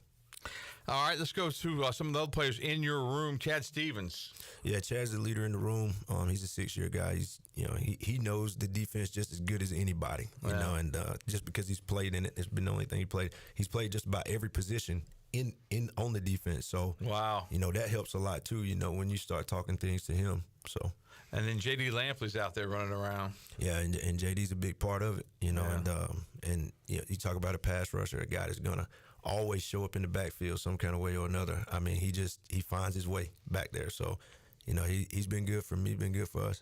All right, let's go to some of the other players in your room. Chad Stevens. Yeah, Chad's the leader in the room. He's a 6-year guy. He's, he knows the defense just as good as anybody. And just because he's played in it, it's been the only thing he played. He's played just about every position in on the defense. So wow, that helps a lot too. When you start talking things to him. So. And then J.D. Lampley's out there running around. Yeah, and J.D.'s a big part of it. And you talk about a pass rusher, a guy that's gonna always show up in the backfield some kind of way or another. I mean, he finds his way back there. So, he's been good for me, been good for us.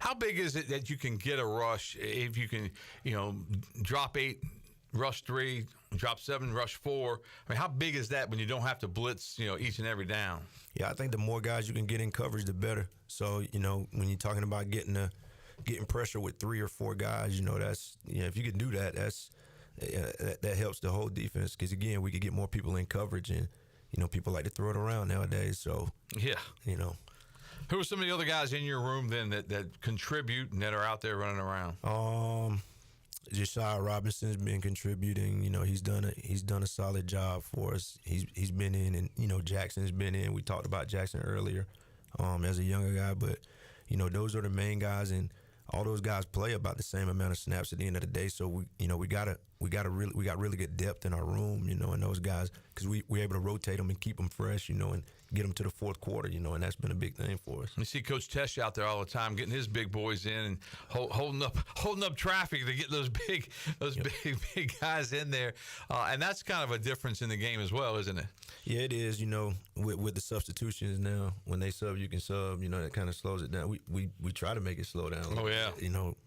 How big is it that you can get a rush if you can, drop 8, rush 3, drop 7, rush 4? I mean, how big is that when you don't have to blitz, each and every down? Yeah, I think the more guys you can get in coverage, the better. So, when you're talking about getting pressure with 3 or 4 guys, that's if you can do that, that helps the whole defense, because again, we could get more people in coverage, and people like to throw it around nowadays. So yeah, who are some of the other guys in your room then that contribute and that are out there running around? Josiah Robinson's been contributing. He's done a solid job for us. He's been in, and Jackson's been in. We talked about Jackson earlier as a younger guy, but those are the main guys, and all those guys play about the same amount of snaps at the end of the day. So we got really good depth in our room, and those guys, because we're able to rotate them and keep them fresh, and get them to the fourth quarter, and that's been a big thing for us. You see Coach Tesh out there all the time, getting his big boys in and holding up traffic to get those big guys in there, and that's kind of a difference in the game as well, isn't it? Yeah, it is. With the substitutions now, when they sub, you can sub. That kind of slows it down. We try to make it slow down. Oh yeah.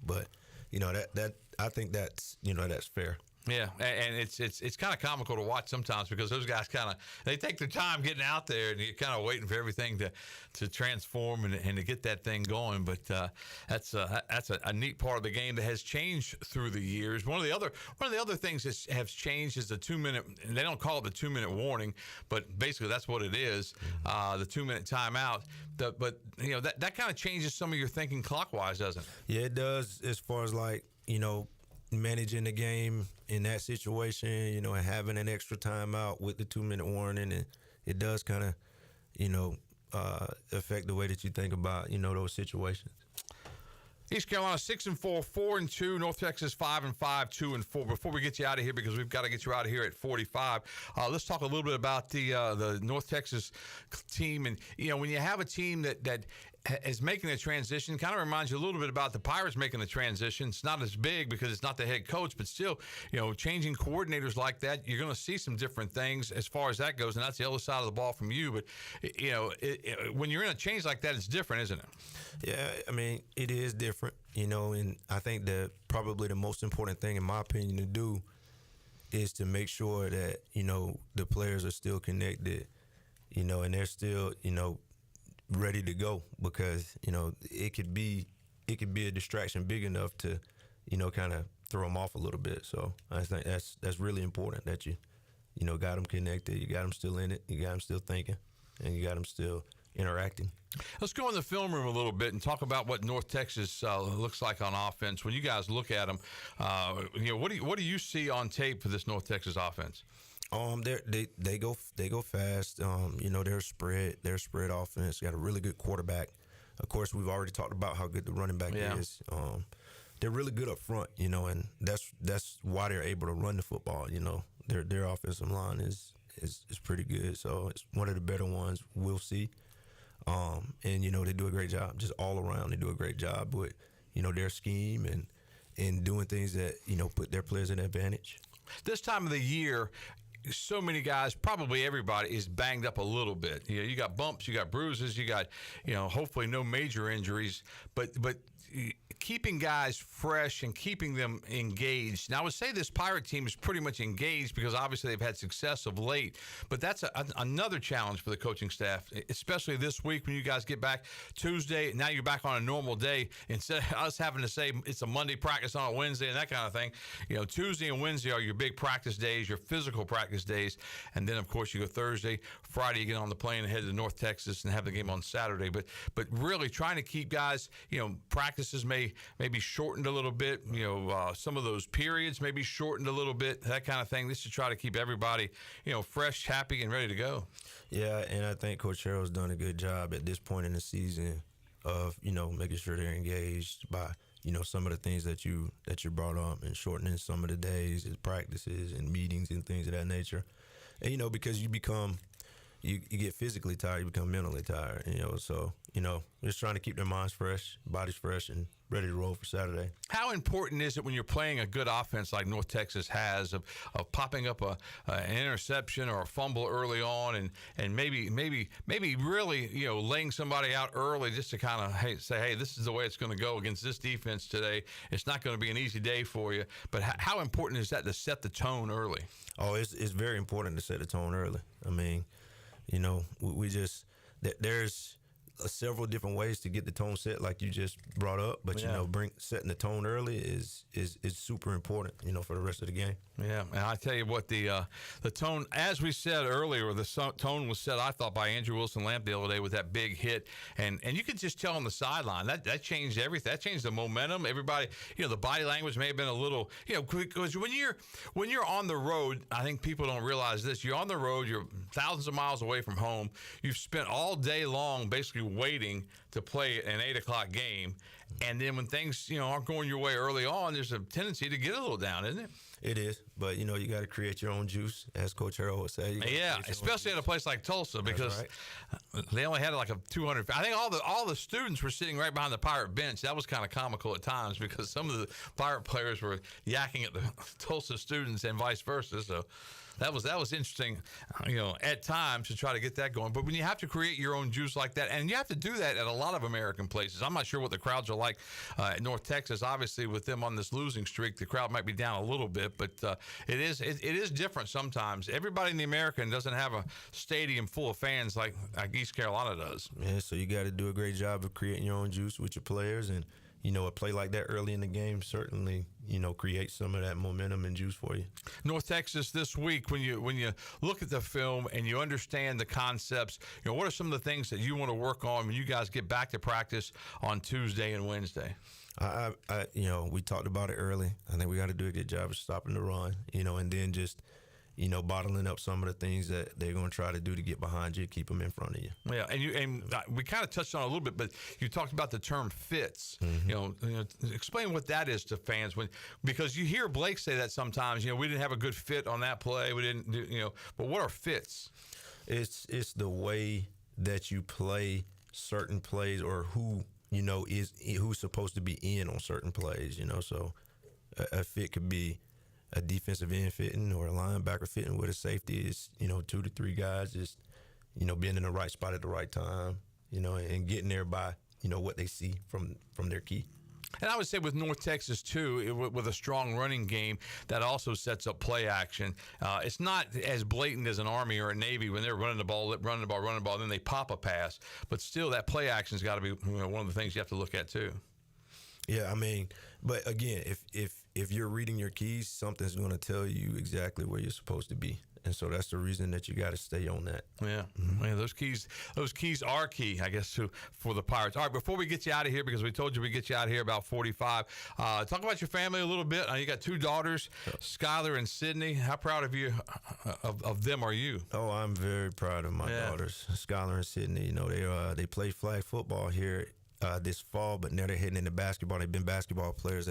But that I think that's that's fair. Yeah, and it's kind of comical to watch sometimes, because those guys they take their time getting out there, and you're kind of waiting for everything to transform and to get that thing going. But that's a neat part of the game that has changed through the years. One of the other things that has changed is the 2-minute. They don't call it the 2-minute warning, but basically that's what it is. The 2-minute timeout. But that kind of changes some of your thinking clockwise, doesn't it? Yeah, it does. As far as managing the game in that situation, and having an extra timeout with the 2-minute warning, and it does kind of, affect the way that you think about, those situations. East Carolina 6-4, 4-2. North Texas 5-5, 2-4. Before we get you out of here, because we've got to get you out of here at 45, let's talk a little bit about the North Texas team. And when you have a team that is making a transition, kind of reminds you a little bit about the Pirates making the transition. It's not as big because it's not the head coach, but still, changing coordinators like that, you're going to see some different things as far as that goes, and that's the other side of the ball from you. But when you're in a change like that, it's different, isn't it? Yeah, I mean, it is different, and I think that probably the most important thing, in my opinion, to do is to make sure that, the players are still connected, and they're still, ready to go, because it could be a distraction big enough to kind of throw them off a little bit. So I think that's really important, that you got them connected, you got them still in it, you got them still thinking, and you got them still interacting. Let's go in the film room a little bit and talk about what North Texas looks like on offense. When you guys look at them, what do you see on tape for this North Texas offense? They go fast. They're spread offense. Got a really good quarterback. Of course, we've already talked about how good the running back is. They're really good up front, and that's why they're able to run the football. Their offensive line is pretty good. So it's one of the better ones we'll see. And they do a great job, just all around. They do a great job with their scheme and doing things that put their players in advantage. This time of the year, so many guys, probably everybody, is banged up a little bit. You got bumps, you got bruises, you got hopefully no major injuries, but keeping guys fresh and keeping them engaged. Now, I would say this Pirate team is pretty much engaged because obviously they've had success of late, but that's another challenge for the coaching staff, especially this week when you guys get back Tuesday. Now you're back on a normal day instead of us having to say it's a Monday practice on a Wednesday and that kind of thing. Tuesday and Wednesday are your big practice days, your physical practice days, and then of course you go Thursday, Friday you get on the plane and head to North Texas and have the game on Saturday. But really trying to keep guys, practices may be shortened a little bit. Some of those periods may be shortened a little bit, that kind of thing. This is to try to keep everybody, fresh, happy, and ready to go. Yeah, and I think Coach Harrell's done a good job at this point in the season of, making sure they're engaged by, some of the things that you brought up, and shortening some of the days, and practices and meetings and things of that nature. And, because you get physically tired, you become mentally tired, so, just trying to keep their minds fresh, bodies fresh, and ready to roll for Saturday. How important is it when you're playing a good offense like North Texas has of popping up an interception or a fumble early on and maybe really, laying somebody out early just to kind of say, hey, this is the way it's going to go against this defense today. It's not going to be an easy day for you. But how important is that to set the tone early? Oh, it's very important to set the tone early. I mean, there's several different ways to get the tone set, like you just brought up. But setting the tone early is super important, for the rest of the game. Yeah, and I tell you what, the tone, as we said earlier, the tone was set, I thought, by Andrew Wilson-Lamp the other day with that big hit, and you could just tell on the sideline that changed everything. That changed the momentum. Everybody, the body language may have been a little, because when you're on the road, I think people don't realize this. You're on the road. You're thousands of miles away from home. You've spent all day long basically waiting to play an 8:00 game, and then when things aren't going your way early on, there's a tendency to get a little down, isn't it? It is, but you got to create your own juice, as Coach Harrell would say. Yeah, especially at a place like Tulsa, because they only had like a 200. I think all the students were sitting right behind the Pirate bench. That was kind of comical at times because some of the Pirate players were yakking at the Tulsa students and vice versa. So that was interesting, at times to try to get that going. But when you have to create your own juice like that, and you have to do that at a lot of American places. I'm not sure what the crowds are like at North Texas. Obviously, with them on this losing streak, the crowd might be down a little bit, but it is different sometimes. Everybody in the American doesn't have a stadium full of fans like East Carolina does. Yeah, so you got to do a great job of creating your own juice with your players, and a play like that early in the game certainly, creates some of that momentum and juice for you. North Texas this week, when you look at the film and you understand the concepts, what are some of the things that you want to work on when you guys get back to practice on Tuesday and Wednesday? We talked about it early. I think we got to do a good job of stopping the run, and then just bottling up some of the things that they're going to try to do to get behind you, keep them in front of you. Yeah, and we kind of touched on it a little bit, but you talked about the term fits. Mm-hmm. Explain what that is to fans, because you hear Blake say that sometimes. We didn't have a good fit on that play. We didn't do. But what are fits? It's the way that you play certain plays, or who's supposed to be in on certain plays. So a fit could be a defensive end fitting or a linebacker fitting with a safety. Is 2 to 3 guys just being in the right spot at the right time, and getting there by what they see from their key. And I would say with North Texas, too, with a strong running game, that also sets up play action. It's not as blatant as an Army or a Navy when they're running the ball, then they pop a pass. But still, that play action's got to be one of the things you have to look at, too. Yeah, I mean, but again, if you're reading your keys, something's going to tell you exactly where you're supposed to be. And so that's the reason that you got to stay on that. Yeah. Mm-hmm. Man, those keys are key, I guess, for the Pirates. All right, before we get you out of here, because we told you we'd get you out of here about 45, talk about your family a little bit. You got 2 daughters, Skylar and Sydney. How proud of you, of them are you? Oh, I'm very proud of my daughters, Skylar and Sydney. You know, they play flag football here this fall, but now they're heading into basketball. They've been basketball players.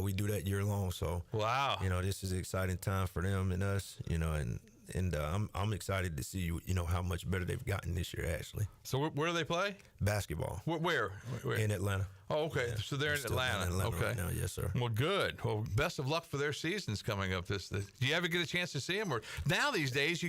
We do that year long. So, wow. This is an exciting time for them and us, and I'm excited to see, how much better they've gotten this year, actually. So where do they play? Basketball. Where? In Atlanta. Oh, okay. Yeah. So they're in Atlanta. Okay. Right now. Yes, sir. Well, good. Well, best of luck for their seasons coming up. Do you ever get a chance to see them? Or now these days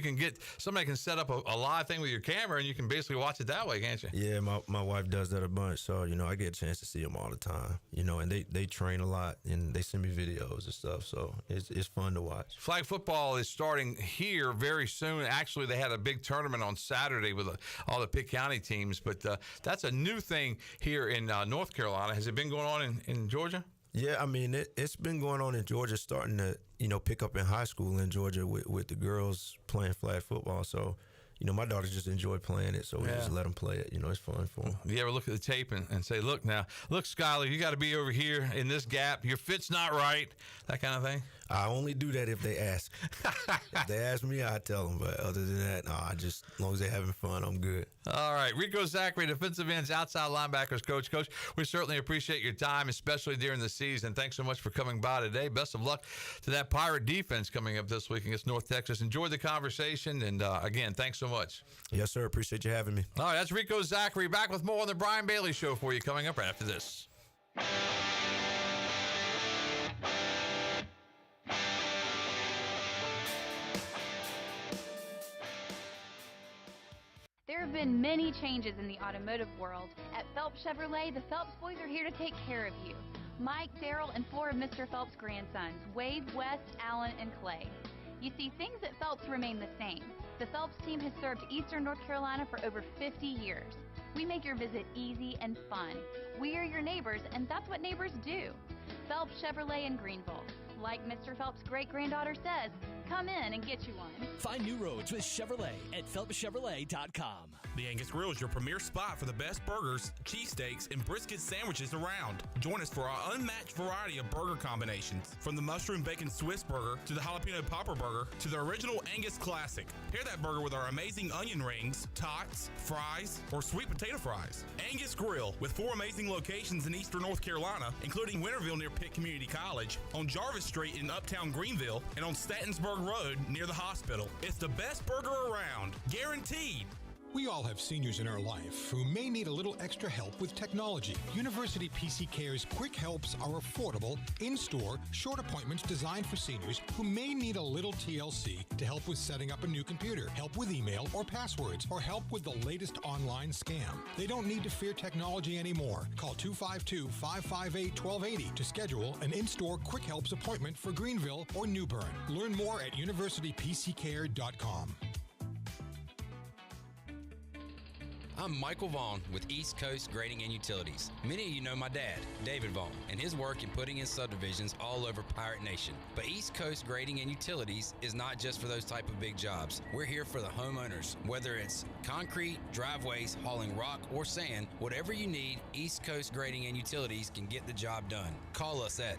somebody can set up a live thing with your camera and you can basically watch it that way, can't you? Yeah, my wife does that a bunch. So, I get a chance to see them all the time, and they train a lot and they send me videos and stuff. So it's fun to watch. Flag football is starting here very soon. Actually, they had a big tournament on Saturday with all the Pitt County teams, but that's a new thing here in North Carolina. Has it been going on in Georgia? Yeah, I mean, it's been going on in Georgia, starting to, pick up in high school in Georgia with the girls playing flag football. So, my daughters just enjoy playing it, so we just let them play it. It's fun for them. You ever look at the tape and say, look, Skylar, you got to be over here in this gap. Your fit's not right, that kind of thing? I only do that if they ask. If they ask me, I tell them. But other than that, as long as they're having fun, I'm good. All right. Rico Zackery, defensive ends, outside linebackers coach. Coach, we certainly appreciate your time, especially during the season. Thanks so much for coming by today. Best of luck to that Pirate defense coming up this week against North Texas. Enjoy the conversation. And, again, thanks so much. Yes, sir. Appreciate you having me. All right. That's Rico Zackery. Back with more on the Brian Bailey Show for you coming up right after this. There have been many changes in the automotive world. At Phelps Chevrolet, the Phelps boys are here to take care of you. Mike, Daryl, and 4 of Mr. Phelps' grandsons, Wade, West, Allen, and Clay. You see, things at Phelps remain the same. The Phelps team has served Eastern North Carolina for over 50 years. We make your visit easy and fun. We are your neighbors, and that's what neighbors do. Phelps Chevrolet in Greenville. Like Mr. Phelps' great-granddaughter says, come in and get you one. Find new roads with Chevrolet at PhelpsChevrolet.com. The Angus Grill is your premier spot for the best burgers, cheesesteaks, and brisket sandwiches around. Join us for our unmatched variety of burger combinations. From the mushroom bacon Swiss burger to the jalapeno popper burger to the original Angus classic. Pair that burger with our amazing onion rings, tots, fries, or sweet potato fries. Angus Grill with 4 amazing locations in Eastern North Carolina, including Winterville near Pitt Community College, on Jarvis Street in Uptown Greenville, and on Statensburg Road near the hospital. It's the best burger around, guaranteed. We all have seniors in our life who may need a little extra help with technology. University PC Care's Quick Helps are affordable, in-store, short appointments designed for seniors who may need a little TLC to help with setting up a new computer, help with email or passwords, or help with the latest online scam. They don't need to fear technology anymore. Call 252-558-1280 to schedule an in-store Quick Helps appointment for Greenville or New Bern. Learn more at universitypccare.com. I'm Michael Vaughn with East Coast Grading and Utilities. Many of you know my dad, David Vaughn, and his work in putting in subdivisions all over Pirate Nation. But East Coast Grading and Utilities is not just for those type of big jobs. We're here for the homeowners. Whether it's concrete, driveways, hauling rock, or sand, whatever you need, East Coast Grading and Utilities can get the job done. Call us at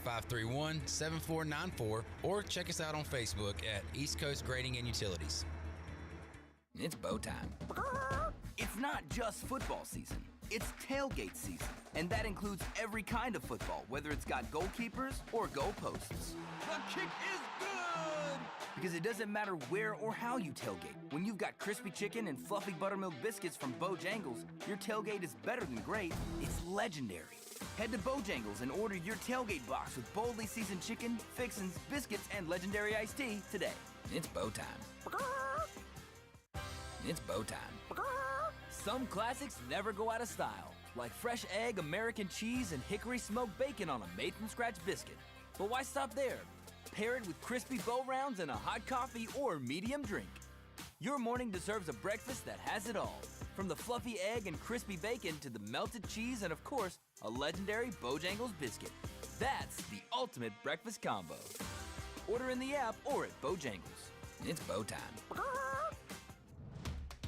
252-531-7494 or check us out on Facebook at East Coast Grading and Utilities. It's bow time. It's not just football season. It's tailgate season. And that includes every kind of football, whether it's got goalkeepers or goalposts. The kick is good! Because it doesn't matter where or how you tailgate. When you've got crispy chicken and fluffy buttermilk biscuits from Bojangles, your tailgate is better than great. It's legendary. Head to Bojangles and order your tailgate box with boldly seasoned chicken, fixins, biscuits, and legendary iced tea today. It's bow time. It's bow time. Some classics never go out of style. like fresh egg, American cheese, and hickory smoked bacon on a made-from-scratch biscuit. But why stop there? Pair it with crispy bow rounds and a hot coffee or medium drink. Your morning deserves a breakfast that has it all. From the fluffy egg and crispy bacon to the melted cheese and, of course, a legendary Bojangles biscuit. That's the ultimate breakfast combo. Order in the app or at Bojangles. It's bow time.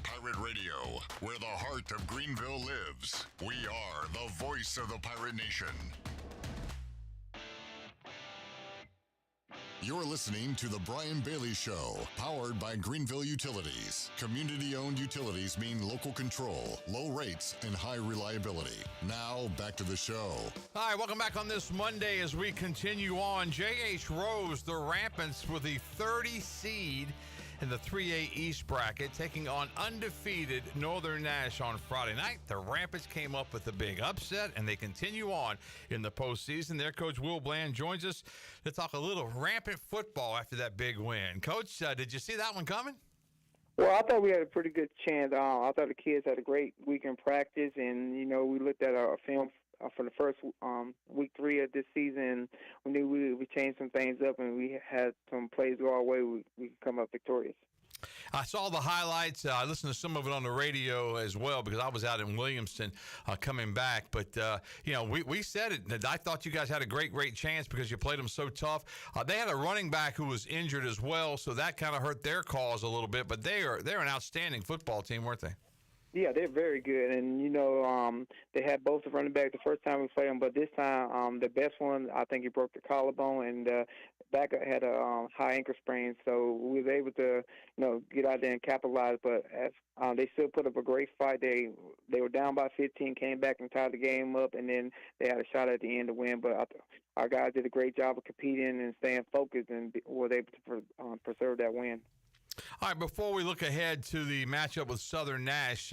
Pirate Radio, where the heart of Greenville lives. We are the voice of the Pirate Nation. You're listening to The Brian Bailey Show, powered by Greenville Utilities. Community-owned utilities mean local control, low rates, and high reliability. Now, back to the show. All right, welcome back on this Monday as we continue on. J.H. Rose, the Rampants, with the 30 seed in the 3A East bracket, taking on undefeated Northern Nash on Friday night. The Rampants came up with a big upset, and they continue on in the postseason. Their coach, Will Bland, joins us to talk a little Rampant football after that big win. Coach, did you see that one coming? Well, I thought we had a pretty good chance. I thought the kids had a great week in practice, and, we looked at our film for the first week 3 of this season. We knew we changed some things up, and we had some plays go our way. We could come up victorious. I saw the highlights. I listened to some of it on the radio as well because I was out in Williamston coming back. But, we said it. I thought you guys had a great chance because you played them so tough. They had a running back who was injured as well, so that kind of hurt their cause a little bit. But they're an outstanding football team, weren't they? Yeah, they're very good, and they had both the running back the first time we played them, but this time the best one, I think he broke the collarbone, and back had a high ankle sprain, so we were able to get out there and capitalize. But they still put up a great fight. They were down by 15, came back and tied the game up, and then they had a shot at the end to win. But our guys did a great job of competing and staying focused, and were able to preserve that win. All right, before we look ahead to the matchup with Southern Nash,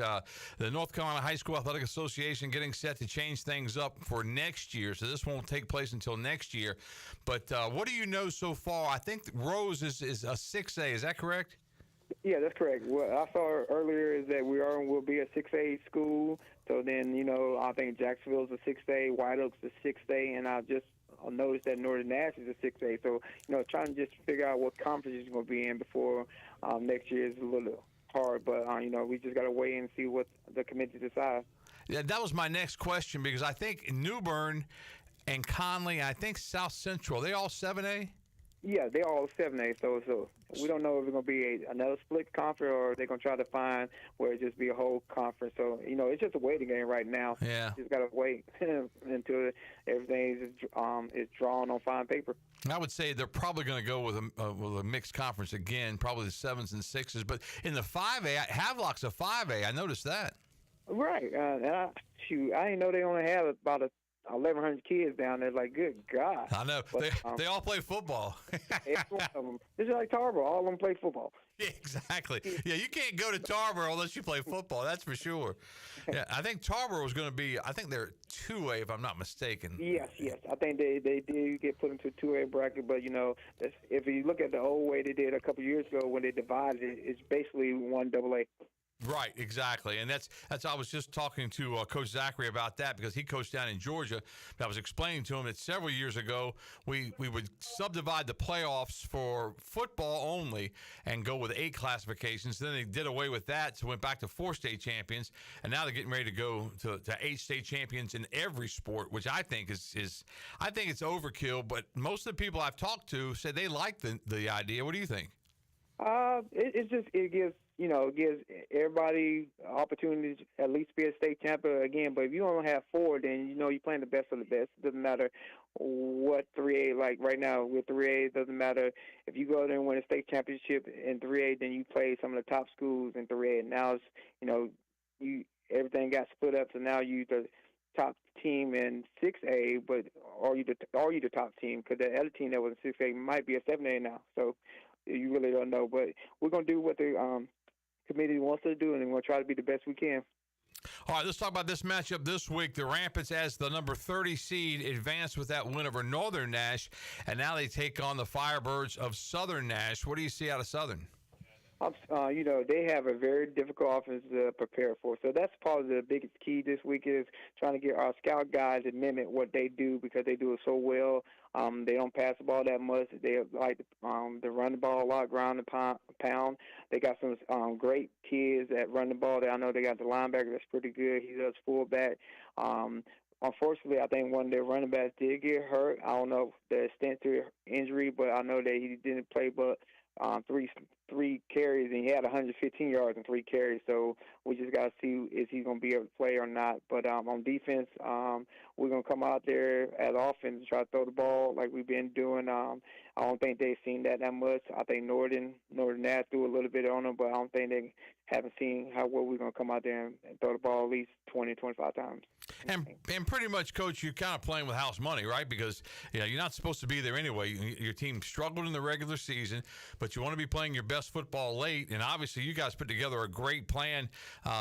the North Carolina High School Athletic Association getting set to change things up for next year, so this won't take place until next year. But what do you know so far? I think Rose is a 6A. Is that correct? Yeah, that's correct. What I saw earlier is that will be a 6A school. So then, I think Jacksonville's a 6A, White Oak's a 6A, and I noticed that Northern Nash is a 6A. So, trying to just figure out what conference you're going to be in before next year is a little hard. But, we just got to wait and see what the committee decides. Yeah, that was my next question because I think New Bern and Conley, I think South Central, they all 7A? Yeah, they're all 7A, so we don't know if it's going to be another split conference or they're going to try to find where it just be a whole conference. So, it's just a waiting game right now. Yeah. Just got to wait until everything is drawn on fine paper. I would say they're probably going to go with a mixed conference again, probably the 7s and 6s. But in the 5A, Havelock's a 5A. I noticed that. Right. And I didn't know they only had about 1,100 kids down there. Like, good God. I know. But, they all play football. One of them. It's like Tarboro. All of them play football. Yeah, exactly. Yeah, you can't go to Tarboro unless you play football. That's for sure. Yeah, I think Tarboro is going to be, I think they're 2A if I'm not mistaken. Yes. I think they did get put into a 2A bracket, but, if you look at the old way they did a couple years ago when they divided it, it's basically 1 AA. Right, exactly. And that's I was just talking to Coach Zackery about that because he coached down in Georgia. I was explaining to him that several years ago we would subdivide the playoffs for football only and go with 8 classifications. Then they did away with that, so went back to 4 state champions, and now they're getting ready to go to 8 state champions in every sport, which I think is I think it's overkill, but most of the people I've talked to said they like the idea. What do you think? It gives everybody opportunity to at least be a state champion again. But if you only have 4, then you're playing the best of the best. It doesn't matter what 3A, like right now with 3A, it doesn't matter if you go there and win a state championship in 3A, then you play some of the top schools in 3A. And now it's, everything got split up, so now you the top team in 6A, but are you the top team? Because the other team that was in 6A might be a 7A now. So you really don't know. But we're going to do what the committee wants us to do, and we're going to try to be the best we can. All right, let's talk about this matchup this week. The Rampants, as the number 30 seed, advanced with that win over Northern Nash, and now they take on the Firebirds of Southern Nash. What do you see out of Southern? They have a very difficult offense to prepare for. So that's probably the biggest key this week is trying to get our scout guys to mimic what they do because they do it so well. They don't pass the ball that much. They like to run the ball a lot, ground and pound. They got some great kids that run the ball. I know they got the linebacker that's pretty good. He does fullback. Unfortunately, I think one of their running backs did get hurt. I don't know the extent to injury, but I know that he didn't play but three carries, and he had 115 yards and 3 carries. So we just got to see if he's going to be able to play or not. But on defense, we're going to come out there as offense and try to throw the ball like we've been doing. I don't think they've seen that much. I think Northern Nash threw a little bit on them, but I don't think they haven't seen how well we're going to come out there and throw the ball at least 20, 25 times. And pretty much, Coach, you're kind of playing with house money, right? Because you're not supposed to be there anyway. Your team struggled in the regular season, but you want to be playing your best football late. And obviously, you guys put together a great plan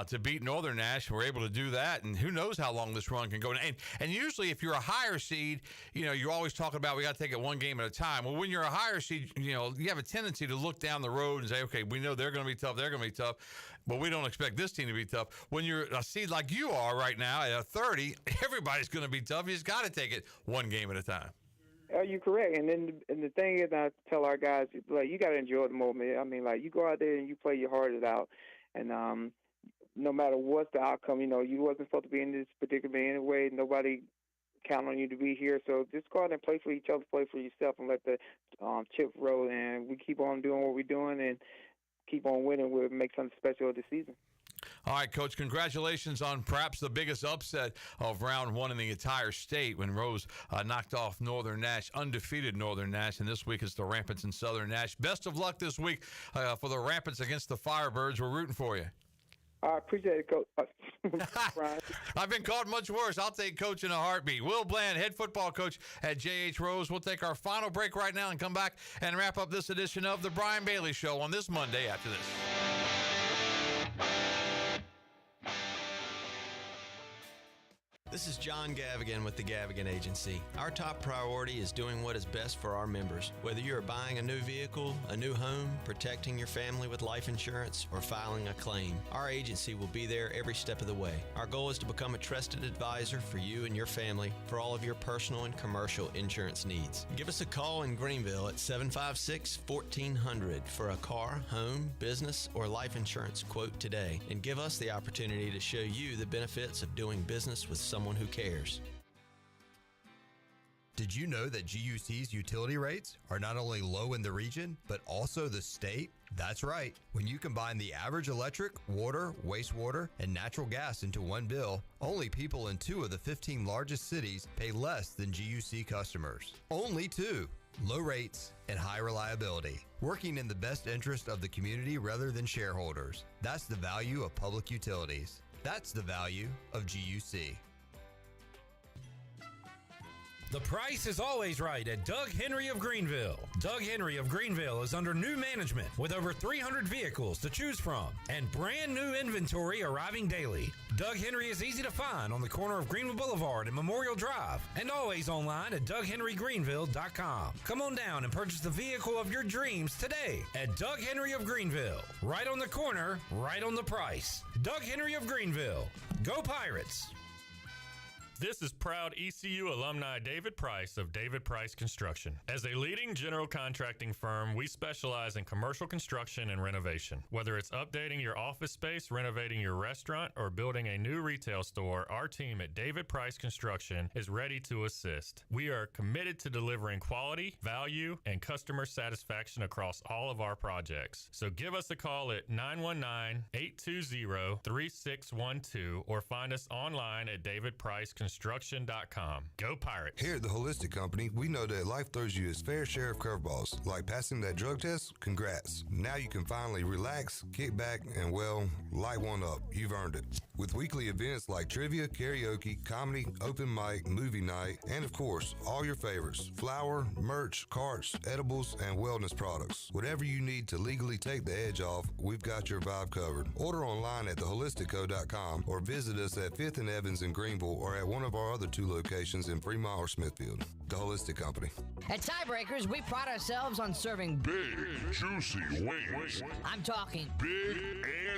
to beat Northern Nash. We're able to do that, and who knows how long this run can go. And usually, if you're a higher seed, you're always talking about we got to take it one game at a time. Well, when you're a higher seed, you have a tendency to look down the road and say, okay, we know they're going to be tough. They're going to be tough. But we don't expect this team to be tough. When you're a seed like you are right now at 30, everybody's going to be tough. You just got to take it one game at a time. Are you correct? And then the thing is, I tell our guys, like, you got to enjoy the moment. I mean, like, you go out there and you play your hardest out, and no matter what's the outcome, you wasn't supposed to be in this particular anyway. Nobody count on you to be here. So just go out and play for each other, play for yourself, and let the chips roll. And we keep on doing what we're doing and keep on winning. We'll make something special this season. All right, Coach, congratulations on perhaps the biggest upset of round one in the entire state when Rose knocked off Northern Nash, undefeated Northern Nash, and this week it's the Rampants and Southern Nash. Best of luck this week for the Rampants against the Firebirds. We're rooting for you. I appreciate it, Coach. I've been called much worse. I'll take Coach in a heartbeat. Will Bland, head football coach at J.H. Rose. We'll take our final break right now and come back and wrap up this edition of The Brian Bailey Show on this Monday after this. This is John Gavigan with the Gavigan Agency. Our top priority is doing what is best for our members. Whether you are buying a new vehicle, a new home, protecting your family with life insurance, or filing a claim, our agency will be there every step of the way. Our goal is to become a trusted advisor for you and your family for all of your personal and commercial insurance needs. Give us a call in Greenville at 756-1400 for a car, home, business, or life insurance quote today, and give us the opportunity to show you the benefits of doing business with someone who cares. Did you know that GUC's utility rates are not only low in the region, but also the state? That's right. When you combine the average electric, water, wastewater, and natural gas into one bill, only people in 2 of the 15 largest cities pay less than GUC customers. Only 2. Low rates and high reliability. Working in the best interest of the community rather than shareholders. That's the value of public utilities. That's the value of GUC. The price is always right at Doug Henry of Greenville. Doug Henry of Greenville is under new management with over 300 vehicles to choose from and brand new inventory arriving daily. Doug Henry is easy to find on the corner of Greenville Boulevard and Memorial Drive and always online at DougHenryGreenville.com. Come on down and purchase the vehicle of your dreams today at Doug Henry of Greenville. Right on the corner, right on the price. Doug Henry of Greenville. Go Pirates! This is proud ECU alumni David Price of David Price Construction. As a leading general contracting firm, we specialize in commercial construction and renovation. Whether it's updating your office space, renovating your restaurant, or building a new retail store, our team at David Price Construction is ready to assist. We are committed to delivering quality, value, and customer satisfaction across all of our projects. So give us a call at 919-820-3612 or find us online at davidpriceconstruction.com. Go Pirates. Here at the Holistic Company, we know that life throws you its fair share of curveballs. Like passing that drug test? Congrats. Now you can finally relax, kick back, and, well, light one up. You've earned it. With weekly events like trivia, karaoke, comedy, open mic, movie night, and, of course, all your favorites. Flour, merch, carts, edibles, and wellness products. Whatever you need to legally take the edge off, we've got your vibe covered. Order online at theholisticco.com or visit us at 5th and Evans in Greenville or at one of our other 2 locations in Fremont or Smithfield. The Holistic Company. At Tiebreakers, we pride ourselves on serving big, juicy wings. I'm talking big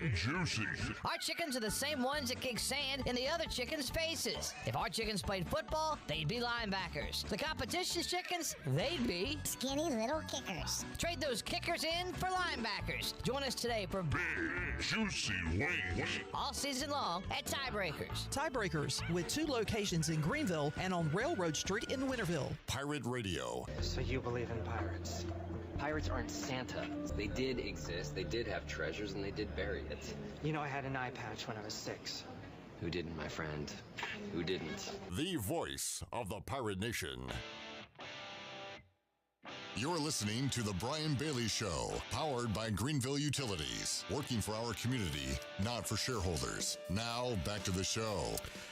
and juicy. Our chickens are the same ones that kick sand in the other chickens' faces. If our chickens played football, they'd be linebackers. The competition's chickens, they'd be skinny little kickers. Trade those kickers in for linebackers. Join us today for big, juicy wings. All season long at Tiebreakers. Tiebreakers, with 2 locations in Greenville and on Railroad Street in Winterville. Pirate Radio. So you believe in pirates? Pirates aren't Santa. They did exist, they did have treasures, and they did bury it. You know, I had an eye patch when I was 6. Who didn't, my friend? Who didn't? The voice of the Pirate Nation. You're listening to The Brian Bailey Show, powered by Greenville Utilities, working for our community, not for shareholders. Now, back to the show.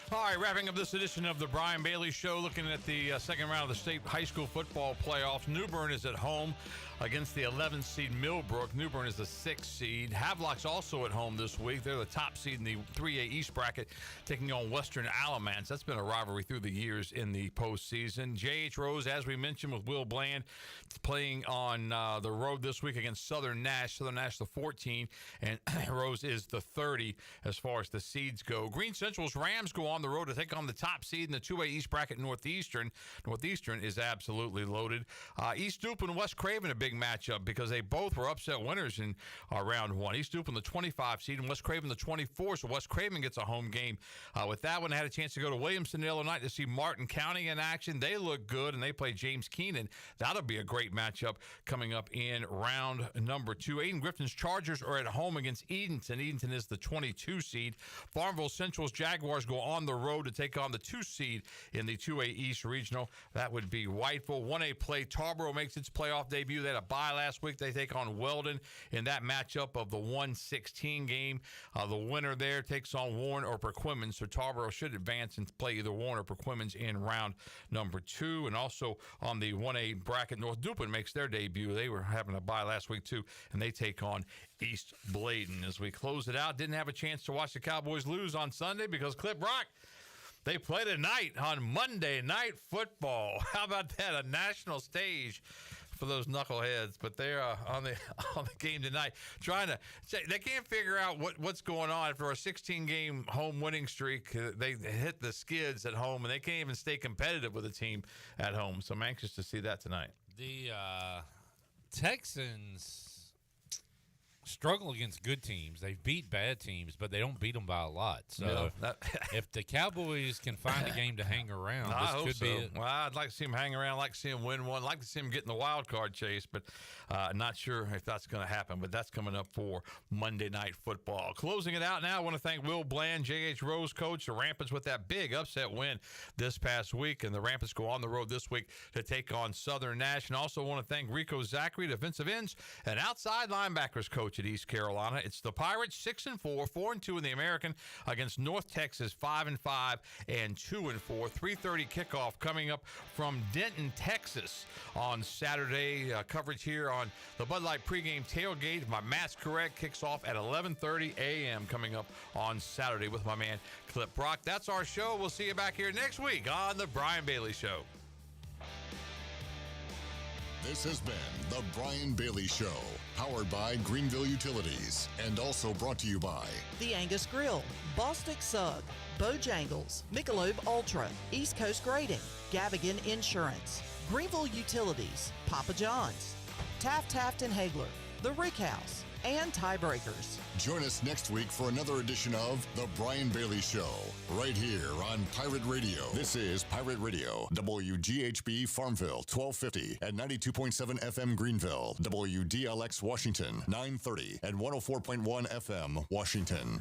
All right, wrapping up this edition of the Brian Bailey Show, looking at the second round of the state high school football playoffs. New Bern is at home against the 11th seed Millbrook. New Bern is the 6th seed. Havelock's also at home this week. They're the top seed in the 3A East bracket, taking on Western Alamance. That's been a rivalry through the years in the postseason. J.H. Rose, as we mentioned, with Will Bland, playing on the road this week against Southern Nash. Southern Nash the 14, and Rose is the 30 as far as the seeds go. Green Central's Rams go on the road to take on the top seed in the 2A East bracket, Northeastern. Northeastern is absolutely loaded. East Dupe and West Craven, a big matchup because they both were upset winners in round 1. East Dupe the 25 seed and West Craven the 24, so West Craven gets a home game. With that one, I had a chance to go to Williamson the other night to see Martin County in action. They look good, and they play James Keenan. That'll be a great matchup coming up in round number 2. Aiden Griffin's Chargers are at home against Edenton. Edenton is the 22 seed. Farmville Central's Jaguars go on the road to take on the 2 seed in the 2A East Regional. That would be Whiteville. 1A play, Tarboro makes its playoff debut. They had a bye last week. They take on Weldon in that matchup of the 1-16 game. The winner there takes on Warren or Perquimans, so Tarboro should advance and play either Warren or Perquimans in round number 2. And also on the 1A bracket, North Dupin makes their debut. They were having a bye last week too, and they take on East Bladen. As we close it out, didn't have a chance to watch the Cowboys lose on Sunday because Clip Rock, they play tonight on Monday Night Football. How about that? A national stage for those knuckleheads, but they're on the game tonight trying to. They can't figure out what's going on for a 16-game home winning streak. They hit the skids at home, and they can't even stay competitive with a team at home. So I'm anxious to see that tonight. The Texans struggle against good teams. They beat bad teams, but they don't beat them by a lot. So if the Cowboys can find a game to hang around, this could be it. Well, I'd like to see them hang around. I'd like to see them win one. I'd like to see them get in the wild card chase, but not sure if that's going to happen. But that's coming up for Monday Night Football. Closing it out now, I want to thank Will Bland, J.H. Rose coach, the Rampants with that big upset win this past week. And the Rampants go on the road this week to take on Southern Nash. And also want to thank Rico Zackery, defensive ends and outside linebackers coach at East Carolina. It's the Pirates 6-4, 4-2 in the American against North Texas 5-5 and 2-4. 3:30 kickoff coming up from Denton, Texas on Saturday. Coverage here on the Bud Light pregame tailgate. If my math's correct, kicks off at 11:30 a.m. coming up on Saturday with my man Clip Brock. That's our show. We'll see you back here next week on the Brian Bailey Show. This has been The Brian Bailey Show, powered by Greenville Utilities, and also brought to you by The Angus Grill, Bostic Sug, Bojangles, Michelob Ultra, East Coast Grading, Gavigan Insurance, Greenville Utilities, Papa John's, Taft and Hagler, The Rick House, and Tiebreakers. Join us next week for another edition of The Brian Bailey Show, right here on Pirate Radio. This is Pirate Radio, WGHB Farmville, 1250 at 92.7 FM Greenville, WDLX Washington, 930 and 104.1 FM Washington.